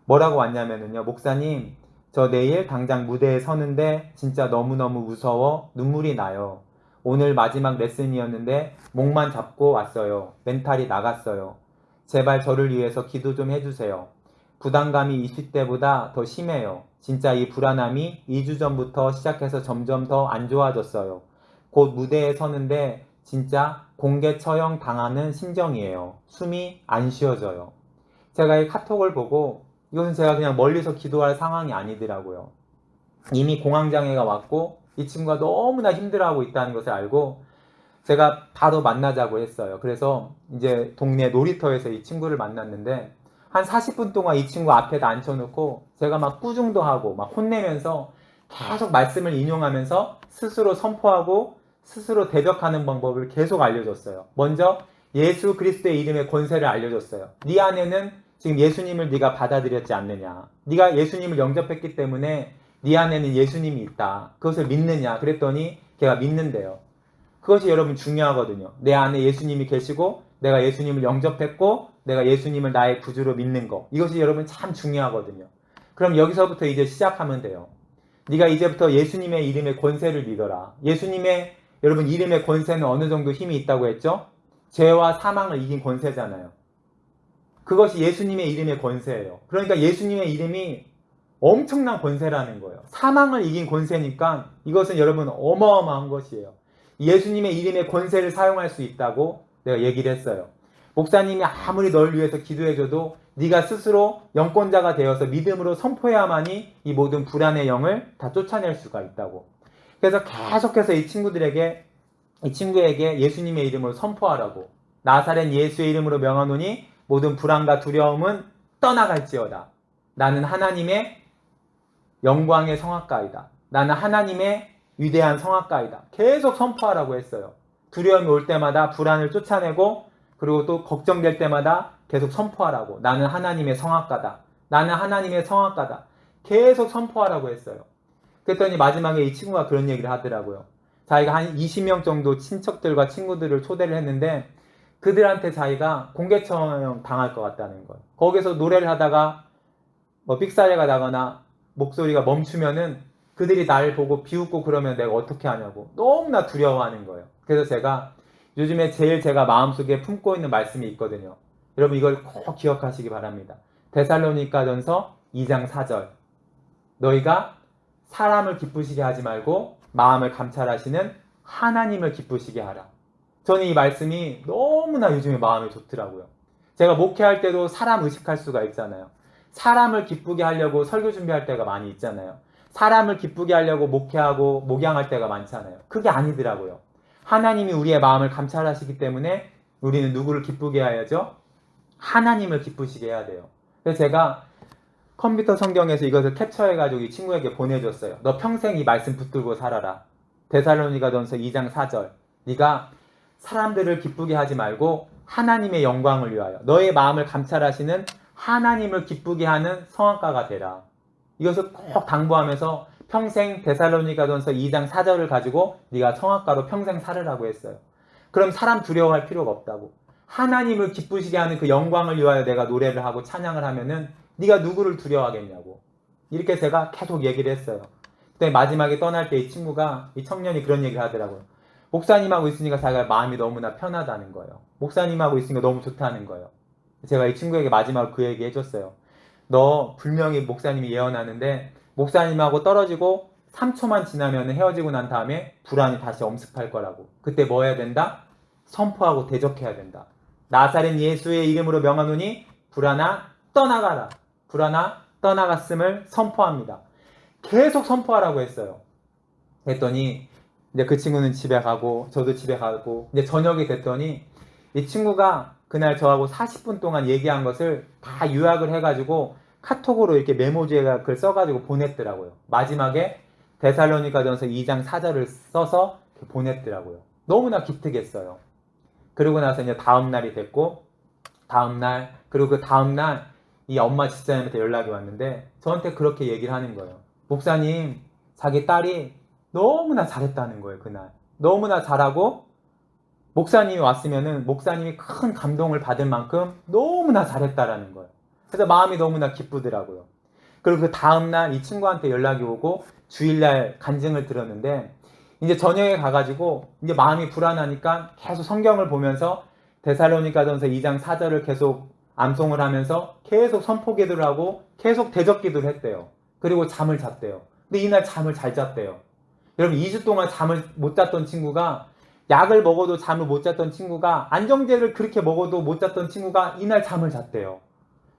뭐라고 왔냐면요, 목사님, 저 내일 당장 무대에 서는데 진짜 너무너무 무서워 눈물이 나요. 오늘 마지막 레슨이었는데 목만 잡고 왔어요. 멘탈이 나갔어요. 제발 저를 위해서 기도 좀 해주세요. 부담감이 20대보다 더 심해요. 진짜 이 불안함이 2주 전부터 시작해서 점점 더 안 좋아졌어요. 곧 무대에 서는데 진짜 공개 처형 당하는 심정이에요. 숨이 안 쉬어져요. 제가 이 카톡을 보고 이것은 제가 그냥 멀리서 기도할 상황이 아니더라고요. 이미 공황장애가 왔고 이 친구가 너무나 힘들어하고 있다는 것을 알고 제가 바로 만나자고 했어요. 그래서 이제 동네 놀이터에서 이 친구를 만났는데 한 40분 동안 이 친구 앞에다 앉혀놓고 제가 막 꾸중도 하고 막 혼내면서 계속 말씀을 인용하면서 스스로 선포하고 스스로 대적하는 방법을 계속 알려줬어요. 먼저 예수 그리스도의 이름의 권세를 알려줬어요. 네 안에는 지금 예수님을 네가 받아들였지 않느냐. 네가 예수님을 영접했기 때문에 네 안에는 예수님이 있다. 그것을 믿느냐. 그랬더니 걔가 믿는데요. 그것이 여러분 중요하거든요. 내 안에 예수님이 계시고 내가 예수님을 영접했고 내가 예수님을 나의 구주로 믿는 거. 이것이 여러분 참 중요하거든요. 그럼 여기서부터 이제 시작하면 돼요. 네가 이제부터 예수님의 이름의 권세를 믿어라. 예수님의 여러분 이름의 권세는 어느 정도 힘이 있다고 했죠? 죄와 사망을 이긴 권세잖아요. 그것이 예수님의 이름의 권세예요. 그러니까 예수님의 이름이 엄청난 권세라는 거예요. 사망을 이긴 권세니까 이것은 여러분 어마어마한 것이에요. 예수님의 이름의 권세를 사용할 수 있다고 내가 얘기를 했어요. 목사님이 아무리 널 위해서 기도해줘도 네가 스스로 영권자가 되어서 믿음으로 선포해야만이 이 모든 불안의 영을 다 쫓아낼 수가 있다고. 그래서 계속해서 이 친구에게 예수님의 이름으로 선포하라고. 나사렛 예수의 이름으로 명하노니 모든 불안과 두려움은 떠나갈지어다. 나는 하나님의 영광의 성악가이다. 나는 하나님의 위대한 성악가이다. 계속 선포하라고 했어요. 두려움이 올 때마다 불안을 쫓아내고 그리고 또 걱정될 때마다 계속 선포하라고. 나는 하나님의 성악가다. 나는 하나님의 성악가다. 계속 선포하라고 했어요. 그랬더니 마지막에 이 친구가 그런 얘기를 하더라고요. 자기가 한 20명 정도 친척들과 친구들을 초대를 했는데 그들한테 자기가 공개처형 당할 것 같다는 거예요. 거기서 노래를 하다가 뭐 삑사리가 나거나 목소리가 멈추면은 그들이 날 보고 비웃고 그러면 내가 어떻게 하냐고 너무나 두려워하는 거예요. 그래서 제가 요즘에 제일 제가 마음속에 품고 있는 말씀이 있거든요. 여러분 이걸 꼭 기억하시기 바랍니다. 데살로니가전서 2장 4절. 너희가 사람을 기쁘시게 하지 말고 마음을 감찰하시는 하나님을 기쁘시게 하라. 저는 이 말씀이 너무나 요즘에 마음이 좋더라고요. 제가 목회할 때도 사람 의식할 수가 있잖아요. 사람을 기쁘게 하려고 설교 준비할 때가 많이 있잖아요. 사람을 기쁘게 하려고 목회하고 목양할 때가 많잖아요. 그게 아니더라고요. 하나님이 우리의 마음을 감찰하시기 때문에 우리는 누구를 기쁘게 해야죠? 하나님을 기쁘시게 해야 돼요. 그래서 제가 컴퓨터 성경에서 이것을 캡처해가지고 이 친구에게 보내줬어요. 너 평생 이 말씀 붙들고 살아라. 데살로니가전서 2장 4절. 네가 사람들을 기쁘게 하지 말고 하나님의 영광을 위하여 너의 마음을 감찰하시는 하나님을 기쁘게 하는 성악가가 되라. 이것을 꼭 당부하면서 평생 데살로니가전서 2장 4절을 가지고 네가 성악가로 평생 살으라고 했어요. 그럼 사람 두려워할 필요가 없다고. 하나님을 기쁘시게 하는 그 영광을 위하여 내가 노래를 하고 찬양을 하면은 네가 누구를 두려워하겠냐고. 이렇게 제가 계속 얘기를 했어요. 그때 마지막에 떠날 때 이 친구가, 이 청년이 그런 얘기를 하더라고요. 목사님하고 있으니까 자기가 마음이 너무나 편하다는 거예요. 목사님하고 있으니까 너무 좋다는 거예요. 제가 이 친구에게 마지막으로 그 얘기 해줬어요. 너 분명히 목사님이 예언하는데 목사님하고 떨어지고 3초만 지나면 헤어지고 난 다음에 불안이 다시 엄습할 거라고. 그때 뭐 해야 된다? 선포하고 대적해야 된다. 나사렛 예수의 이름으로 명하노니 불안아 떠나가라. 불안아 떠나갔음을 선포합니다. 계속 선포하라고 했어요. 했더니 이제 그 친구는 집에 가고 저도 집에 가고 이제 저녁이 됐더니 이 친구가 그날 저하고 40분 동안 얘기한 것을 다 요약을 해가지고 카톡으로 이렇게 메모지에 그걸 써가지고 보냈더라고요. 마지막에 데살로니가전서 2장 4절을 써서 보냈더라고요. 너무나 기특했어요. 그러고 나서 이제 다음 날이 됐고 다음날 그리고 그 다음날 이 엄마 집사님한테 연락이 왔는데 저한테 그렇게 얘기를 하는 거예요. 목사님 자기 딸이 너무나 잘했다는 거예요. 그날 너무나 잘하고 목사님이 왔으면은 목사님이 큰 감동을 받을 만큼 너무나 잘했다라는 거예요. 그래서 마음이 너무나 기쁘더라고요. 그리고 그 다음날 이 친구한테 연락이 오고 주일날 간증을 들었는데 이제 저녁에 가가지고 이제 마음이 불안하니까 계속 성경을 보면서 데살로니가전서 2장 4절을 계속 암송을 하면서 계속 선포 기도를 하고 계속 대적 기도를 했대요. 그리고 잠을 잤대요. 근데 이날 잠을 잘 잤대요. 여러분 2주 동안 잠을 못 잤던 친구가 약을 먹어도 잠을 못 잤던 친구가 안정제를 그렇게 먹어도 못 잤던 친구가 이날 잠을 잤대요.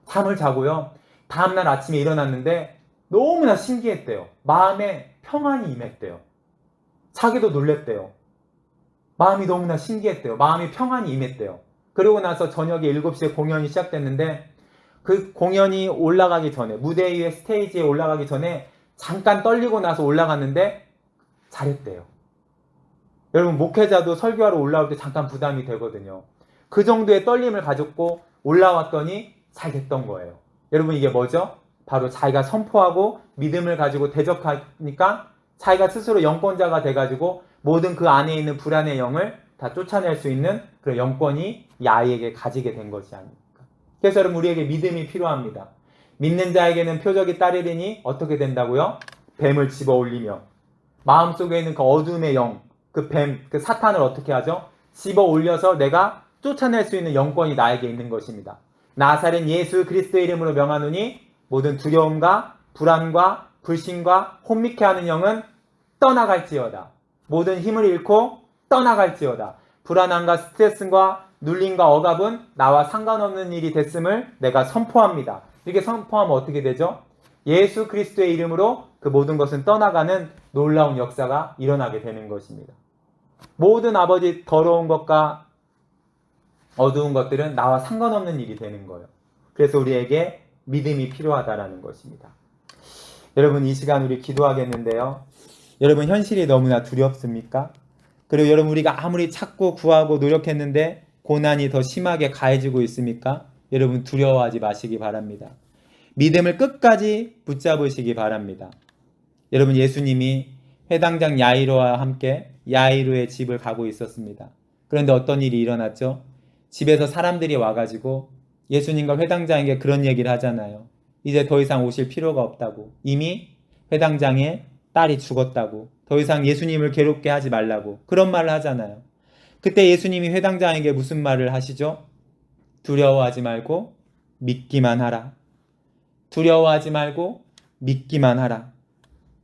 잠을 자고요. 다음날 아침에 일어났는데 너무나 신기했대요. 마음에 평안이 임했대요. 자기도 놀랬대요. 마음이 너무나 신기했대요. 마음이 평안이 임했대요. 그러고 나서 저녁에 7시에 공연이 시작됐는데 그 공연이 올라가기 전에 무대 위에 스테이지에 올라가기 전에 잠깐 떨리고 나서 올라갔는데 잘했대요. 여러분 목회자도 설교하러 올라올 때 잠깐 부담이 되거든요. 그 정도의 떨림을 가졌고 올라왔더니 잘 됐던 거예요. 여러분 이게 뭐죠? 바로 자기가 선포하고 믿음을 가지고 대적하니까 자기가 스스로 영권자가 돼가지고 모든 그 안에 있는 불안의 영을 다 쫓아낼 수 있는 그런 영권이 이 아이에게 가지게 된 것이 아닙니까? 그래서 여러분 우리에게 믿음이 필요합니다. 믿는 자에게는 표적이 따르리니 어떻게 된다고요? 뱀을 집어 올리며 마음속에 있는 그 어둠의 영, 그 뱀, 그 사탄을 어떻게 하죠? 집어 올려서 내가 쫓아낼 수 있는 영권이 나에게 있는 것입니다. 나사렛 예수 그리스도의 이름으로 명하노니 모든 두려움과 불안과 불신과 혼미케 하는 영은 떠나갈지어다. 모든 힘을 잃고 떠나갈지어다. 불안함과 스트레스와 눌림과 억압은 나와 상관없는 일이 됐음을 내가 선포합니다. 이렇게 선포하면 어떻게 되죠? 예수 그리스도의 이름으로 그 모든 것은 떠나가는 놀라운 역사가 일어나게 되는 것입니다. 모든 아버지 더러운 것과 어두운 것들은 나와 상관없는 일이 되는 거예요. 그래서 우리에게 믿음이 필요하다라는 것입니다. 여러분 이 시간 우리 기도하겠는데요. 여러분 현실이 너무나 두렵습니까? 그리고 여러분 우리가 아무리 찾고 구하고 노력했는데 고난이 더 심하게 가해지고 있습니까? 여러분 두려워하지 마시기 바랍니다. 믿음을 끝까지 붙잡으시기 바랍니다. 여러분 예수님이 회당장 야이로와 함께 야이로의 집을 가고 있었습니다. 그런데 어떤 일이 일어났죠? 집에서 사람들이 와가지고 예수님과 회당장에게 그런 얘기를 하잖아요. 이제 더 이상 오실 필요가 없다고. 이미 회당장의 딸이 죽었다고. 더 이상 예수님을 괴롭게 하지 말라고. 그런 말을 하잖아요. 그때 예수님이 회당장에게 무슨 말을 하시죠? 두려워하지 말고 믿기만 하라. 두려워하지 말고 믿기만 하라.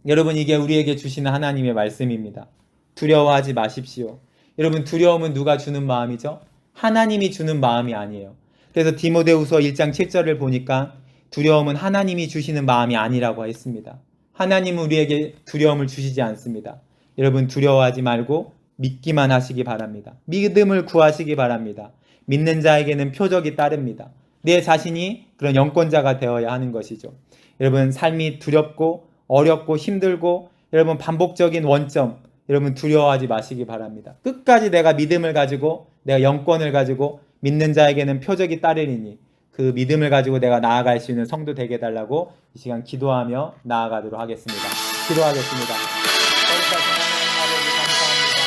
여러분 이게 우리에게 주시는 하나님의 말씀입니다. 두려워하지 마십시오. 여러분 두려움은 누가 주는 마음이죠? 하나님이 주는 마음이 아니에요. 그래서 디모데후서 1장 7절을 보니까 두려움은 하나님이 주시는 마음이 아니라고 했습니다. 하나님은 우리에게 두려움을 주시지 않습니다. 여러분 두려워하지 말고 믿기만 하시기 바랍니다. 믿음을 구하시기 바랍니다. 믿는 자에게는 표적이 따릅니다. 내 자신이 그런 영권자가 되어야 하는 것이죠. 여러분 삶이 두렵고 어렵고 힘들고 여러분 반복적인 원점, 여러분 두려워하지 마시기 바랍니다. 끝까지 내가 믿음을 가지고 내가 영권을 가지고 믿는 자에게는 표적이 따르리니 그 믿음을 가지고 내가 나아갈 수 있는 성도 되게 해달라고 이 시간 기도하며 나아가도록 하겠습니다. 기도하겠습니다. 거기까지 하나님 아버지 감사합니다.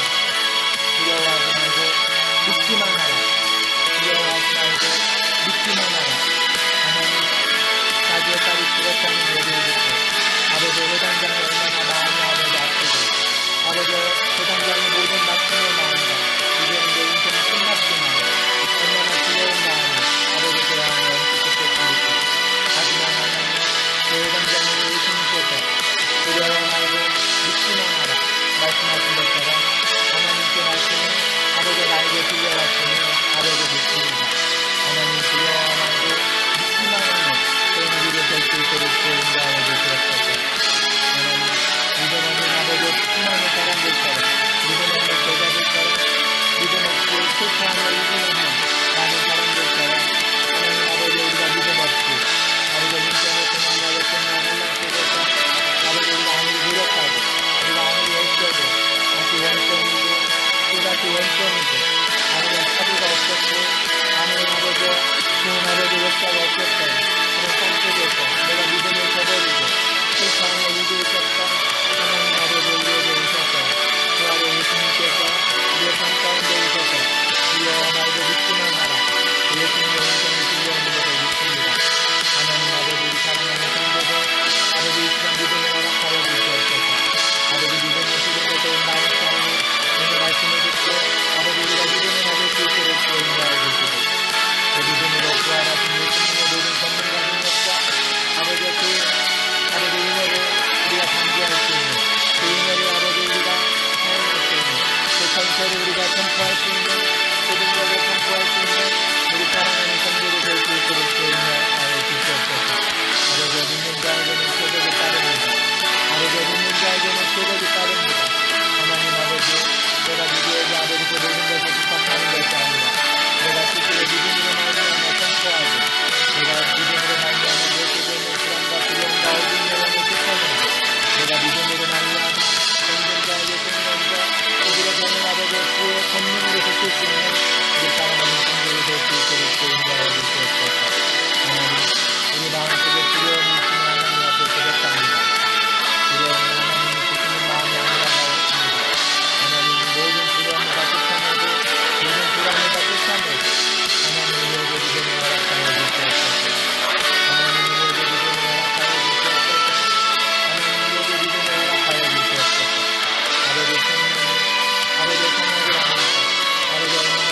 두려워하지 말고 믿기만 하라. 두려워하지 말고 믿기만 하라. 하나님 자기의 딸이 죽었다는 얘기를 듣고 아버지 회당장이 얼마나 마음이 아버지 아프고 아버지 회당장이 모든 낙심을 마음이다. 이제는 내 인생이 끝났구나. 얼마나 두려운 마음이 아버지 그 안에 엉키셨겠습니까? 하지만 하나님 그 회당장을 예수님께서 두려워 말고 믿기만 하라 말씀하신 것처럼 하나님께 말씀은 아버지 나에게 들려왔으니 아버지 믿습니다. 하나님 두려워 말고 믿기만 하는 그런 우리를 될 수 있도록 인도하여 주시옵소서. 하나님 믿음 없는 아버지 수많은 사람들처럼 믿음 없는 제자들처럼 믿음 없이 실패하며 이긴 없는 많은 사람들처럼 하나님 아버지 우리가 믿음 없이 아버지 인생의 고난과 역경과 혼란 속에서 아버지 우리가 아무리 노력하고 우리가 아무리 애써도 다시 원점이고 또다시 원점이고 아무런 사비가 없었고 아무런 아버지 좋은 아버지 역사가 없었던 그런 삶 속에서 내가 믿음을 저버리고 실패하며 이기고 있었던 하나님 아버지 우리에게 오셔서 부활의 예수님께서 우리의 삶 가운데 오셔서 두려워 말고 믿기만 하라 예수님의 인생을 들려오는 것을 믿습니다. 하나님 아버지 우리 사랑하는 성도들 아버지 이 시간 믿음을 허락하여 주시옵소서. 아버지 믿음을 주는 것에 마음 싸움이 오늘 말씀을 듣고 아버지 우리가 믿음을 얻을 수 있도록 인도하여 주시고 그 믿음으로 부활하신 예수님의 모든 권능 가진 것과 아버지 그 아버지 은혜를 우리가 감지할 수 있는 그 은혜를 아버지 우리가 사용할 수 있는 그 전체를 우리가 전파할 수 있는 그 능력을 전파할 수 있는 우리 사랑하는 성도를 될 수 있도록 인도하여 주시옵소서. 아버지 믿는 자에게는 표적이 따릅니다. 아버지 믿는 자에게는 표적이 따릅니다. 하나님 아버지 내가 누구에게 아버지 그 모든 것을 부탁하는 것이 아니라 내가 스스로 믿음으로 말미암아 선포하고 내가 믿음으로 말미암아 내 속에 있는 불안과 두려움과 어두운 영혼을 쫓아내고 내가 믿음으로 말미암아 힘든 자에게 생명과 그들의 병을 아버지 주의 권능으로 고칠 수 있는 우리 사랑하는 성도를 될 수 있도록 인도하여 주시옵소서. 하나님 우리 마음속에 두려움이 있으면 하나님 앞에 고백합니다. 두려움은 하나님이 주시는 마음이 아니라고 하였습니다. 하나님 모든 두려움을 다 쫓아내고 모든 불안을 다 쫓아내고 하나님 우리에게 믿음을 허락하여 주시옵소서. 하나님 우리에게 믿음을 허락하여 주시옵소서. 하나님 우리에게 믿음을 허락하여 주시옵소서. 아버지 성령님 아버지 성령을 하면서 아버지 얼마나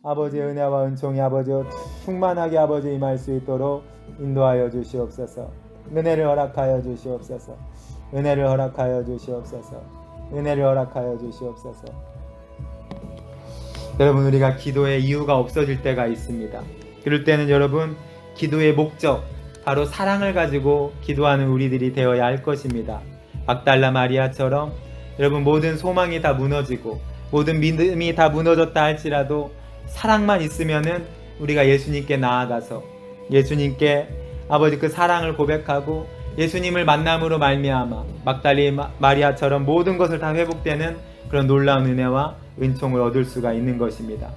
아버지의 은혜와 은총이 아버지 충만하게 아버지 임할 수 있도록 인도하여 주시옵소서. 은혜를 허락하여 주시옵소서. 은혜를 허락하여 주시옵소서. 은혜를 허락하여 주시옵소서. 여러분, 우리가 기도의 이유가 없어질 때가 있습니다. 그럴 때는 여러분, 기도의 목적, 바로 사랑을 가지고 기도하는 우리들이 되어야 할 것입니다. 막달라 마리아처럼 여러분, 모든 소망이 다 무너지고 모든 믿음이 다 무너졌다 할지라도 사랑만 있으면은 우리가 예수님께 나아가서 예수님께 아버지 그 사랑을 고백하고 예수님을 만남으로 말미암아 막달라 마리아처럼 모든 것을 다 회복되는 그런 놀라운 은혜와 은총을 얻을 수가 있는 것입니다.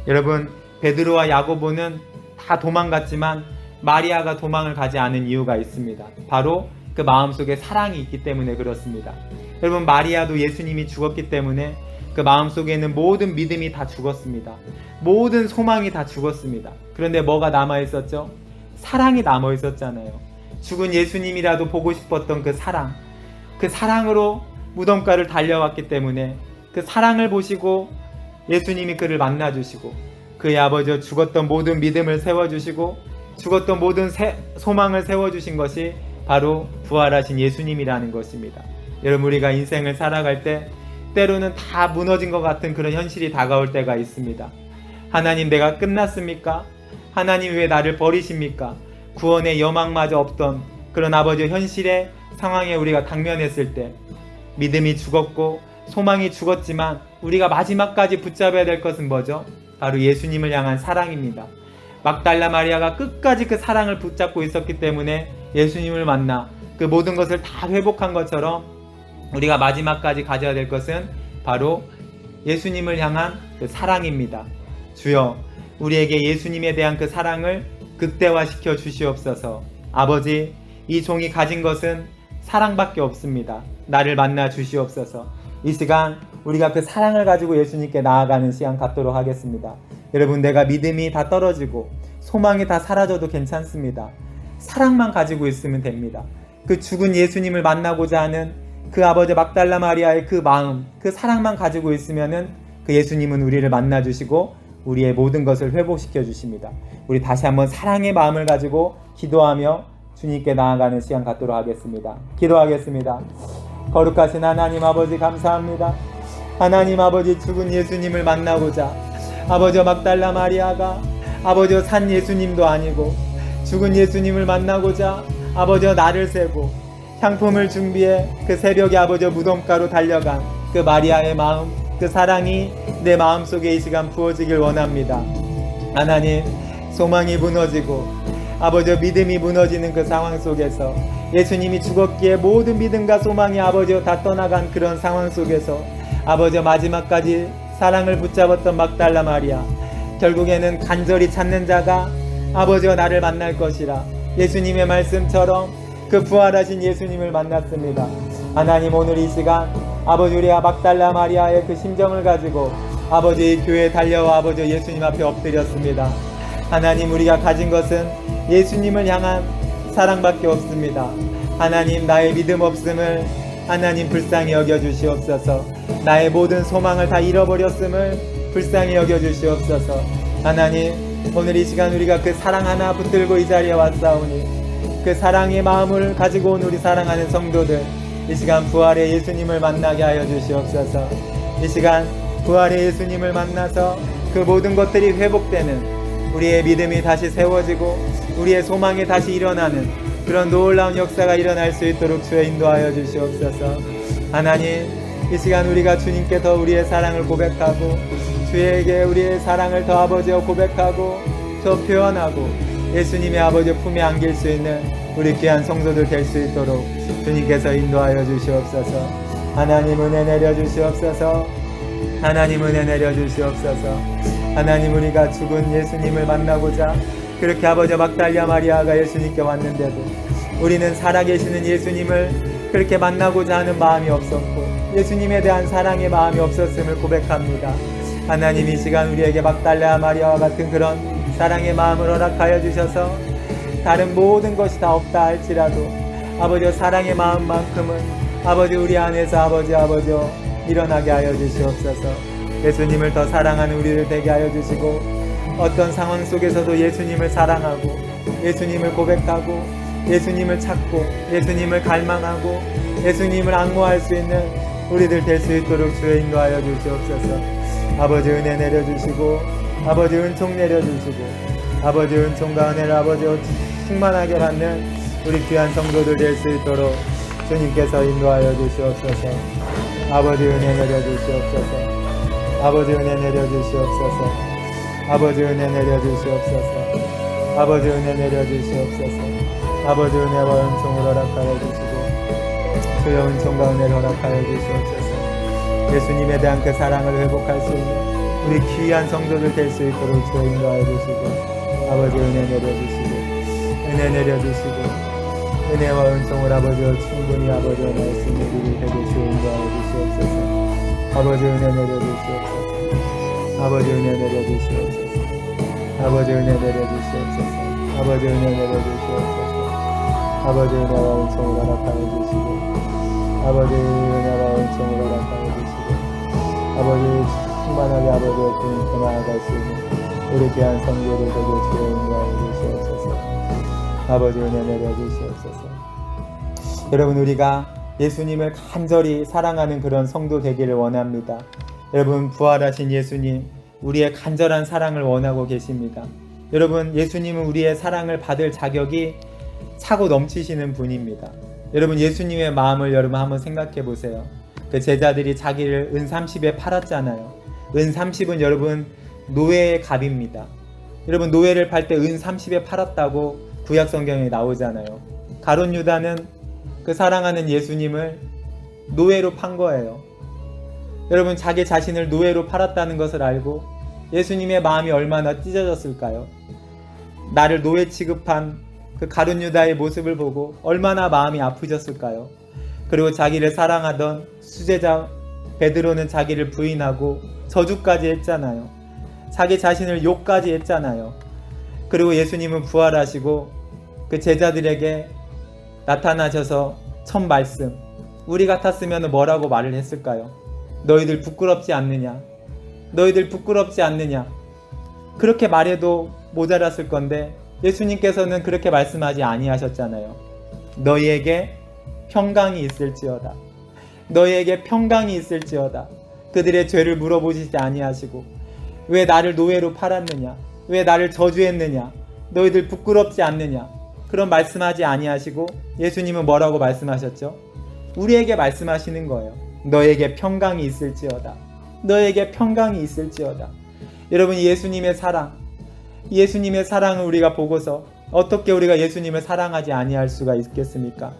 여러분, 베드로와 야고보는 다 도망갔지만 마리아가 도망을 가지 않은 이유가 있습니다. 바로 그 마음속에 사랑이 있기 때문에 그렇습니다. 여러분, 마리아도 예수님이 죽었기 때문에 그 마음속에 있는 모든 믿음이 다 죽었습니다. 모든 소망이 다 죽었습니다. 그런데 뭐가 남아있었죠? 사랑이 남아있었잖아요. 죽은 예수님이라도 보고 싶었던 그 사랑, 그 사랑으로 무덤가를 달려왔기 때문에 그 사랑을 보시고 예수님이 그를 만나주시고 그의 아버지 죽었던 모든 믿음을 세워주시고 죽었던 모든 소망을 세워주신 것이 바로 부활하신 예수님이라는 것입니다. 여러분, 우리가 인생을 살아갈 때 때로는 다 무너진 것 같은 그런 현실이 다가올 때가 있습니다. 하나님, 내가 끝났습니까? 하나님, 왜 나를 버리십니까? 구원의 여망마저 없던 그런 아버지 현실의 상황에 우리가 당면했을 때 믿음이 죽었고 소망이 죽었지만 우리가 마지막까지 붙잡아야 될 것은 뭐죠? 바로 예수님을 향한 사랑입니다. 막달라 마리아가 끝까지 그 사랑을 붙잡고 있었기 때문에 예수님을 만나 그 모든 것을 다 회복한 것처럼 우리가 마지막까지 가져야 될 것은 바로 예수님을 향한 그 사랑입니다. 주여, 우리에게 예수님에 대한 그 사랑을 극대화시켜 주시옵소서. 아버지, 이 종이 가진 것은 사랑밖에 없습니다. 나를 만나 주시옵소서. 이 시간 우리가 그 사랑을 가지고 예수님께 나아가는 시간 갖도록 하겠습니다. 여러분, 내가 믿음이 다 떨어지고 소망이 다 사라져도 괜찮습니다. 사랑만 가지고 있으면 됩니다. 그 죽은 예수님을 만나고자 하는 그 아버지 막달라 마리아의 그 마음, 그 사랑만 가지고 있으면은 그 예수님은 우리를 만나 주시고 우리의 모든 것을 회복시켜 주십니다. 우리 다시 한번 사랑의 마음을 가지고 기도하며 주님께 나아가는 시간 갖도록 하겠습니다. 기도하겠습니다. 거룩하신 하나님 아버지, 감사합니다. 하나님 아버지, 죽은 예수님을 만나고자 아버지 막달라 마리아가 아버지 산 예수님도 아니고 죽은 예수님을 만나고자 아버지 날을 새고 향품을 준비해 그 새벽에 아버지 무덤가로 달려간 그 마리아의 마음, 그 사랑이 내 마음속에 이 시간 부어지길 원합니다. 하나님, 소망이 무너지고 아버지 믿음이 무너지는 그 상황 속에서 예수님이 죽었기에 모든 믿음과 소망이 아버지 다 떠나간 그런 상황 속에서 아버지 마지막까지 사랑을 붙잡았던 막달라 마리아, 결국에는 간절히 찾는 자가 아버지와 나를 만날 것이라 예수님의 말씀처럼 그 부활하신 예수님을 만났습니다. 하나님, 오늘 이 시간 아버지 우리가 막달라 마리아의 그 심정을 가지고 아버지 교회에 달려와 아버지 예수님 앞에 엎드렸습니다. 하나님, 우리가 가진 것은 예수님을 향한 사랑밖에 없습니다. 하나님, 나의 믿음 없음을 하나님 불쌍히 여겨주시옵소서. 나의 모든 소망을 다 잃어버렸음을 불쌍히 여겨주시옵소서. 하나님, 오늘 이 시간 우리가 그 사랑 하나 붙들고 이 자리에 왔사오니 그 사랑의 마음을 가지고 온 우리 사랑하는 성도들, 이 시간 부활의 예수님을 만나게 하여 주시옵소서. 이 시간 부활의 예수님을 만나서 그 모든 것들이 회복되는, 우리의 믿음이 다시 세워지고 우리의 소망이 다시 일어나는 그런 놀라운 역사가 일어날 수 있도록 주여 인도하여 주시옵소서. 하나님, 이 시간 우리가 주님께 더 우리의 사랑을 고백하고 주에게 우리의 사랑을 더 아버지여 고백하고 더 표현하고 예수님의 아버지 품에 안길 수 있는 우리 귀한 성도들 될 수 있도록 주님께서 인도하여 주시옵소서. 하나님, 은혜 내려 주시옵소서. 하나님, 은혜 내려 주시옵소서. 하나님, 우리가 죽은 예수님을 만나고자 그렇게 아버지 막달라 마리아가 예수님께 왔는데도 우리는 살아계시는 예수님을 그렇게 만나고자 하는 마음이 없었고 예수님에 대한 사랑의 마음이 없었음을 고백합니다. 하나님, 이 시간 우리에게 막달라 마리아와 같은 그런 사랑의 마음을 허락하여 주셔서 다른 모든 것이 다 없다 할지라도 아버지 사랑의 마음만큼은 아버지 우리 안에서 아버지 일어나게 하여 주시옵소서. 예수님을 더 사랑하는 우리를 되게 하여 주시고, 어떤 상황 속에서도 예수님을 사랑하고 예수님을 고백하고 예수님을 찾고 예수님을 갈망하고 예수님을 앙모할 수 있는 우리들 될 수 있도록 주여 인도하여 주시옵소서. 아버지 은혜 내려주시고 아버지 은총 내려주시고 아버지 은총과 은혜를 아버지 충만하게 받는 우리 귀한 성도들 될 수 있도록 주님께서 인도하여 주시옵소서. 아버지 은혜 내려주시옵소서. 아버지 은혜 내려주시옵소서. 아버지 은혜 내려주시옵소서. 아버지 은혜 내려주시옵소서. 아버지 은혜와 은총을 허락하여 주시고 주여 은총과 은혜를 허락하여 주시옵소서. 예수님에 대한 그 사랑을 회복할 수 있는 우리 귀한 성도들 될 수 있도록 주여 인도하여 주시고 아버지 은혜 내려주시고 은혜 내려주시고 은혜와 은총을 아버지와 충분히 아버지와 말씀을 우리 되게 주여 인도하여 주시옵소서. 아버지 은혜 내려주시옵소서. 아버지 은혜 내려주시옵소서. 아버지 은혜 내려주시옵소서. 아버지 은혜 내려주시옵소서. 아버지 은혜와 은총을 허락하여 주시고 아버지 은혜와 은총을 허락하여 주시고 아버지 충만하게 아버지의 주님께 나아갈 수 있는 우리 귀한 성도를 되게 주여 인도하여 주시옵소서. 아버지 은혜 내려주시옵소서. 여러분, 우리가 예수님을 간절히 사랑하는 그런 성도 되기를 원합니다. 여러분, 부활하신 예수님 우리의 간절한 사랑을 원하고 계십니다. 여러분, 예수님은 우리의 사랑을 받을 자격이 차고 넘치시는 분입니다. 여러분, 예수님의 마음을 여러분 한번 생각해 보세요. 그 제자들이 자기를 은 30에 팔았잖아요. 은 30은 여러분 노예의 값입니다. 여러분, 노예를 팔 때 은 30에 팔았다고 구약 성경에 나오잖아요. 가룟 유다는 그 사랑하는 예수님을 노예로 판 거예요. 여러분, 자기 자신을 노예로 팔았다는 것을 알고 예수님의 마음이 얼마나 찢어졌을까요? 나를 노예 취급한 그 가룟 유다의 모습을 보고 얼마나 마음이 아프셨을까요? 그리고 자기를 사랑하던 수제자 베드로는 자기를 부인하고 저주까지 했잖아요. 자기 자신을 욕까지 했잖아요. 그리고 예수님은 부활하시고 그 제자들에게 나타나셔서 첫 말씀, 우리 같았으면 뭐라고 말을 했을까요? 너희들 부끄럽지 않느냐? 너희들 부끄럽지 않느냐? 그렇게 말해도 모자랐을 건데 예수님께서는 그렇게 말씀하지 아니하셨잖아요. 너희에게 평강이 있을지어다. 너희에게 평강이 있을지어다. 그들의 죄를 물어보시지 아니하시고 왜 나를 노예로 팔았느냐? 왜 나를 저주했느냐? 너희들 부끄럽지 않느냐? 그런 말씀하지 아니하시고 예수님은 뭐라고 말씀하셨죠? 우리에게 말씀하시는 거예요. 너에게 평강이 있을지어다. 너에게 평강이 있을지어다. 여러분, 예수님의 사랑을 우리가 보고서 어떻게 우리가 예수님을 사랑하지 아니할 수가 있겠습니까?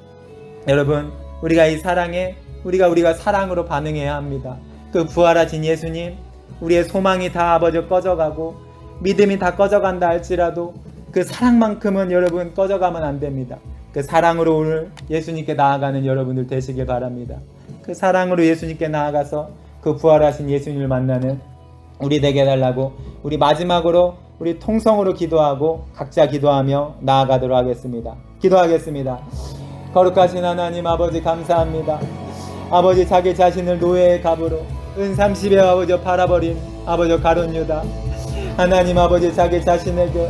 여러분, 우리가 이 사랑에 우리가 사랑으로 반응해야 합니다. 그 부활하신 예수님, 우리의 소망이 다 아버지 꺼져가고 믿음이 다 꺼져간다 할지라도 그 사랑만큼은 여러분 꺼져가면 안 됩니다. 그 사랑으로 오늘 예수님께 나아가는 여러분들 되시길 바랍니다. 그 사랑으로 예수님께 나아가서 그 부활하신 예수님을 만나는 우리 되게 해달라고 우리 마지막으로 우리 통성으로 기도하고 각자 기도하며 나아가도록 하겠습니다. 기도하겠습니다. 거룩하신 하나님 아버지, 감사합니다. 아버지, 자기 자신을 노예의 값으로 은 30에 아버지 팔아버린 아버지 가룟 유다, 하나님 아버지, 자기 자신에게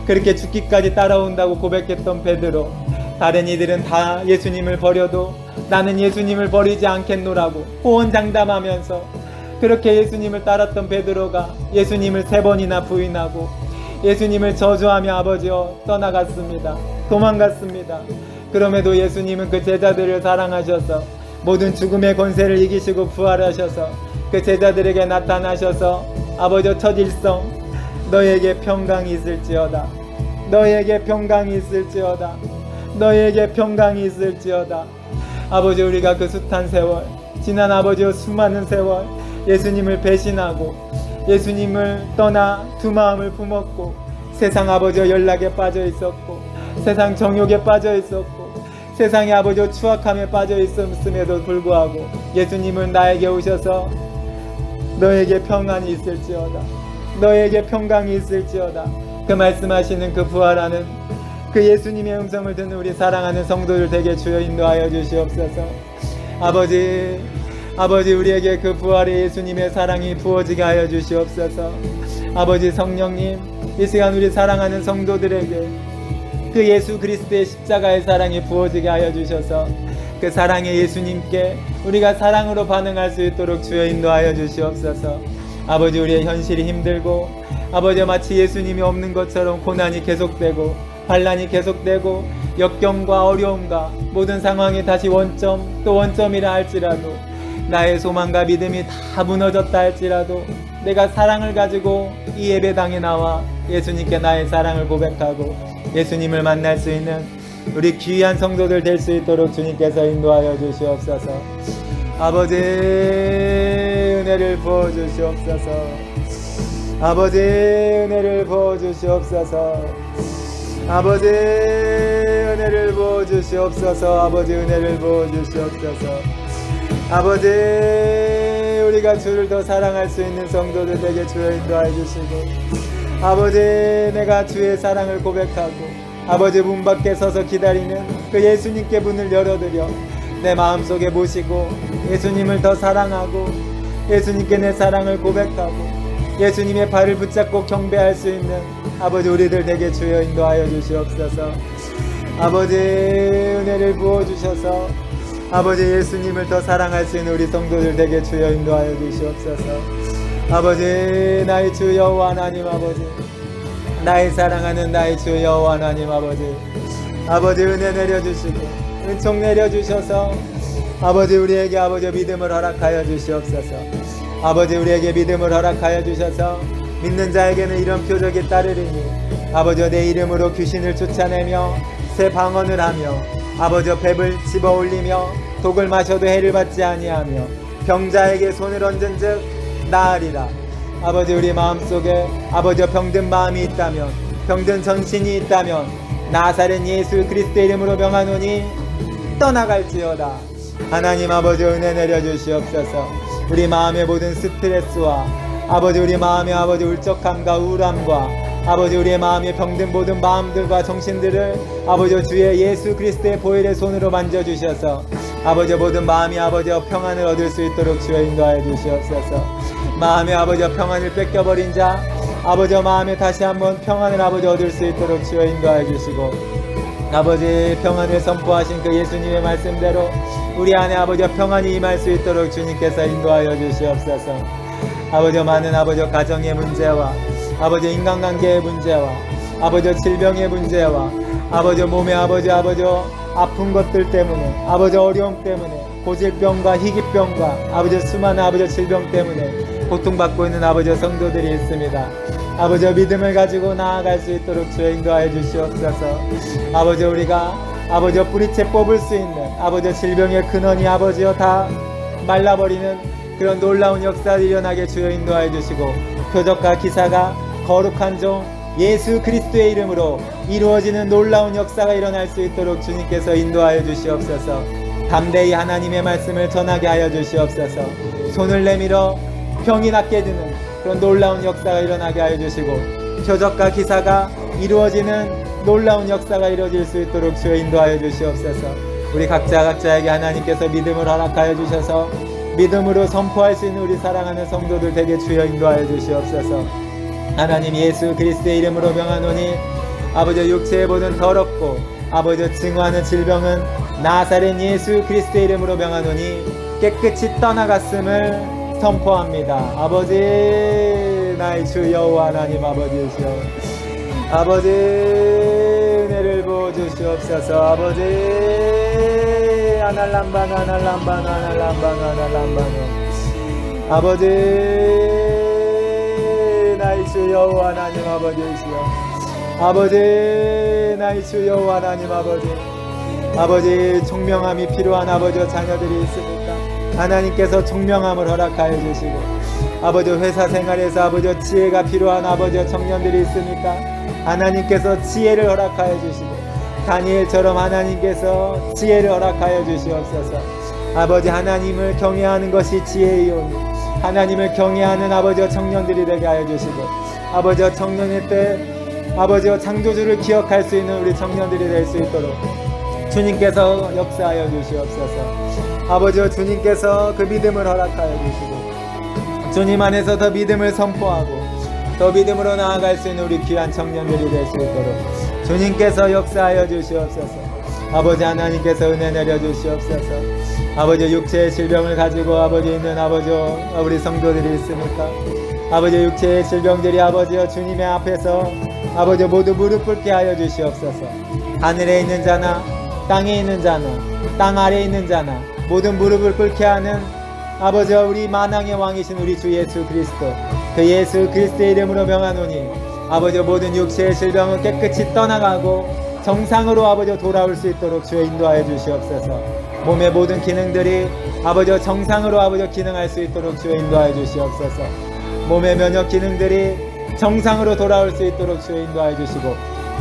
그렇게 죽기까지 따라온다고 고백했던 베드로, 다른 이들은 다 예수님을 버려도 나는 예수님을 버리지 않겠노라고 호언장담하면서 그렇게 예수님을 따랐던 베드로가 예수님을 3번이나 부인하고 예수님을 저주하며 아버지여 떠나갔습니다. 도망갔습니다. 그럼에도 예수님은 그 제자들을 사랑하셔서 모든 죽음의 권세를 이기시고 부활하셔서 그 제자들에게 나타나셔서 아버지여 첫 일성, 너에게 평강이 있을지어다. 너에게 평강이 있을지어다. 너에게 평강이 있을지어다. 아버지, 우리가 그 숱한 세월, 지난 아버지여 수많은 세월 예수님을 배신하고 예수님을 떠나 두 마음을 품었고 세상 아버지여 연락에 빠져 있었고 세상 정욕에 빠져 있었고 세상의 아버지여 추악함에 빠져 있음에도 불구하고 예수님은 나에게 오셔서 너에게 평안이 있을지어다. 너에게 평강이 있을지어다. 그 말씀하시는 그 부활하는 그 예수님의 음성을 듣는 우리 사랑하는 성도들 되게 주여 인도하여 주시옵소서. 아버지, 아버지 우리에게 그 부활의 예수님의 사랑이 부어지게 하여 주시옵소서. 아버지 성령님, 이 시간 우리 사랑하는 성도들에게 그 예수 그리스도의 십자가의 사랑이 부어지게 하여 주셔서 그 사랑의 예수님께 우리가 사랑으로 반응할 수 있도록 주여 인도하여 주시옵소서. 아버지 우리의 현실이 힘들고 아버지 마치 예수님이 없는 것처럼 고난이 계속되고 환난이 계속되고 역경과 어려움과 모든 상황이 다시 원점 또 원점이라 할지라도 나의 소망과 믿음이 다 무너졌다 할지라도 내가 사랑을 가지고 이 예배당에 나와 예수님께 나의 사랑을 고백하고 예수님을 만날 수 있는 우리 귀한 성도들 될 수 있도록 주님께서 인도하여 주시옵소서. 아버지 은혜를 부어주시옵소서. 아버지 은혜를 부어주시옵소서. 아버지 은혜를 부어주시옵소서. 아버지 은혜를 부어주시옵소서. 아버지 우리가 주를 더 사랑할 수 있는 성도들 되게 주여 인도하여 주시고 아버지 내가 주의 사랑을 고백하고 아버지 문 밖에 서서 기다리는 그 예수님께 문을 열어드려 내 마음속에 모시고 예수님을 더 사랑하고 예수님께 내 사랑을 고백하고 예수님의 발을 붙잡고 경배할 수 있는 아버지 우리들 되게 주여 인도하여 주시옵소서. 아버지 은혜를 부어주셔서 아버지 예수님을 더 사랑할 수 있는 우리 성도들 되게 주여 인도하여 주시옵소서. 아버지 나의 주 여호와 하나님 아버지 나의 사랑하는 나의 주 여호와 하나님 아버지 아버지 은혜 내려주시고 은총 내려주셔서 아버지 우리에게 아버지 믿음을 허락하여 주시옵소서. 아버지 우리에게 믿음을 허락하여 주셔서 믿는 자에게는 이런 표적이 따르리니 아버지 내 이름으로 귀신을 쫓아내며 새 방언을 하며 아버지 뱀을 집어 올리며 독을 마셔도 해를 받지 아니하며 병자에게 손을 얹은즉 나으리라. 아버지 우리 마음속에 아버지 병든 마음이 있다면 병든 전신이 있다면 나사렛 예수 그리스도의 이름으로 명하노니 떠나갈지어다. 하나님 아버지 은혜 내려주시옵소서. 우리 마음의 모든 스트레스와 아버지 우리 마음의 아버지 울적함과 우울함과 아버지 우리의 마음에 병든 모든 마음들과 정신들을 아버지 주의 예수 그리스도의 보혈의 손으로 만져주셔서 아버지 모든 마음이 아버지 평안을 얻을 수 있도록 주여 인도하여 주시옵소서. 마음의 아버지 평안을 뺏겨버린 자 아버지 마음에 다시 한번 평안을 아버지 얻을 수 있도록 주여 인도하여 주시고 아버지 평안을 선포하신 그 예수님의 말씀대로 우리 안에 아버지 평안이 임할 수 있도록 주님께서 인도하여 주시옵소서. 아버지 많은 아버지 가정의 문제와 아버지 인간관계의 문제와 아버지 질병의 문제와 아버지 몸의 아버지 아픈 것들 때문에 아버지 어려움 때문에 고질병과 희귀병과 아버지 수많은 아버지 질병 때문에 고통받고 있는 아버지 성도들이 있습니다. 아버지 믿음을 가지고 나아갈 수 있도록 주여 인도하여 주시옵소서. 아버지 우리가 아버지 뿌리채 뽑을 수 있는 아버지 질병의 근원이 아버지여 다 말라버리는 그런 놀라운 역사를 일어나게 주여 인도하여 주시고 표적과 기사가 거룩한 종 예수 그리스도의 이름으로 이루어지는 놀라운 역사가 일어날 수 있도록 주님께서 인도하여 주시옵소서. 담대히 하나님의 말씀을 전하게 하여 주시옵소서. 손을 내밀어 병이 낫게 되는 그런 놀라운 역사가 일어나게 하여 주시고 표적과 기사가 이루어지는 놀라운 역사가 이루어질 수 있도록 주여 인도하여 주시옵소서. 우리 각자에게 하나님께서 믿음을 허락하여 주셔서 믿음으로 선포할 수 있는 우리 사랑하는 성도들 되게 주여 인도하여 주시옵소서. 하나님 예수 그리스도의 이름으로 명하노니 아버지 육체의 모든 더럽고 아버지 증오하는 질병은 나사렛 예수 그리스도의 이름으로 명하노니 깨끗이 떠나갔음을 선포합니다. 아버지 나의 주 여호와 하나님 아버지시여 아버지 은혜를 부어주시옵소서. 아버지 아날람바노 아버지 나의 주 여호와 하나님 아버지시여 아버지 나의 주 여호와 하나님 아버지 총명함이 필요한 아버지 자녀들이 있습니까? 하나님께서 총명함을 허락하여 주시고 아버지 회사 생활에서 아버지 지혜가 필요한 아버지 청년들이 있습니까? 하나님께서 지혜를 허락하여 주시고 다니엘처럼 하나님께서 지혜를 허락하여 주시옵소서. 아버지 하나님을 경외하는 것이 지혜이오니 하나님을 경외하는 아버지 청년들이 되게 하여 주시고 아버지 청년의 때 아버지 창조주를 기억할 수 있는 우리 청년들이 될 수 있도록 주님께서 역사하여 주시옵소서. 아버지여, 주님께서 그 믿음을 허락하여 주시고 주님 안에서 더 믿음을 선포하고 더 믿음으로 나아갈 수 있는 우리 귀한 청년들이 될 수 있도록 주님께서 역사하여 주시옵소서. 아버지 하나님께서 은혜 내려 주시옵소서. 아버지, 육체의 질병을 가지고 아버지 있는 아버지여 우리 성도들이 있으니까 아버지, 육체의 질병들이 아버지여 주님의 앞에서 아버지 모두 무릎 꿇게 하여 주시옵소서. 하늘에 있는 자나 땅에 있는 자나 땅 아래에 있는 자나 모든 무릎을 꿇게 하는 아버지여 우리 만왕의 왕이신 우리 주 예수 그리스도, 그 예수 그리스도의 이름으로 명하노니 아버지여 모든 육체의 질병은 깨끗이 떠나가고 정상으로 아버지여 돌아올 수 있도록 주여 인도하여 주시옵소서. 몸의 모든 기능들이 아버지여 정상으로 아버지여 기능할 수 있도록 주여 인도하여 주시옵소서. 몸의 면역 기능들이 정상으로 돌아올 수 있도록 주여 인도하여 주시고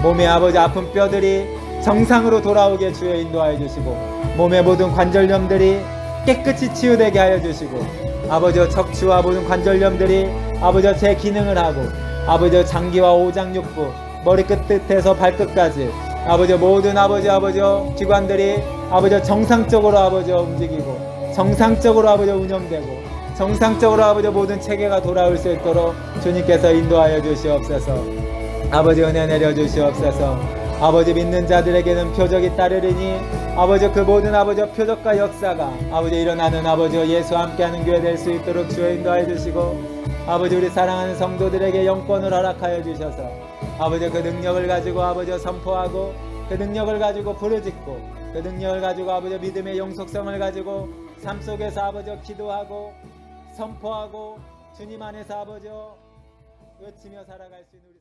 몸의 아버지 아픈 뼈들이 정상으로 돌아오게 주여 인도하여 주시고 몸의 모든 관절염들이 깨끗이 치유되게 하여 주시고 아버지여 척추와 모든 관절염들이 아버지여 제 기능을 하고 아버지여 장기와 오장육부 머리끝에서 발끝까지 아버지여 모든 아버지여 기관들이 아버지여 정상적으로 아버지여 움직이고 정상적으로 아버지여 운영되고 정상적으로 아버지여 모든 체계가 돌아올 수 있도록 주님께서 인도하여 주시옵소서. 아버지 은혜 내려 주시옵소서. 아버지 믿는 자들에게는 표적이 따르리니 아버지 그 모든 아버지여 표적과 역사가 아버지 일어나는 아버지여 예수와 함께하는 교회 될 수 있도록 주여 인도하여 주시고 아버지 우리 사랑하는 성도들에게 영권을 허락하여 주셔서 아버지 그 능력을 가지고 아버지여 선포하고 그 능력을 가지고 부르짖고 그 능력을 가지고 아버지여 믿음의 영속성을 가지고 삶 속에서 아버지여 기도하고 선포하고 주님 안에서 아버지여 외치며 살아갈 수 있는 우리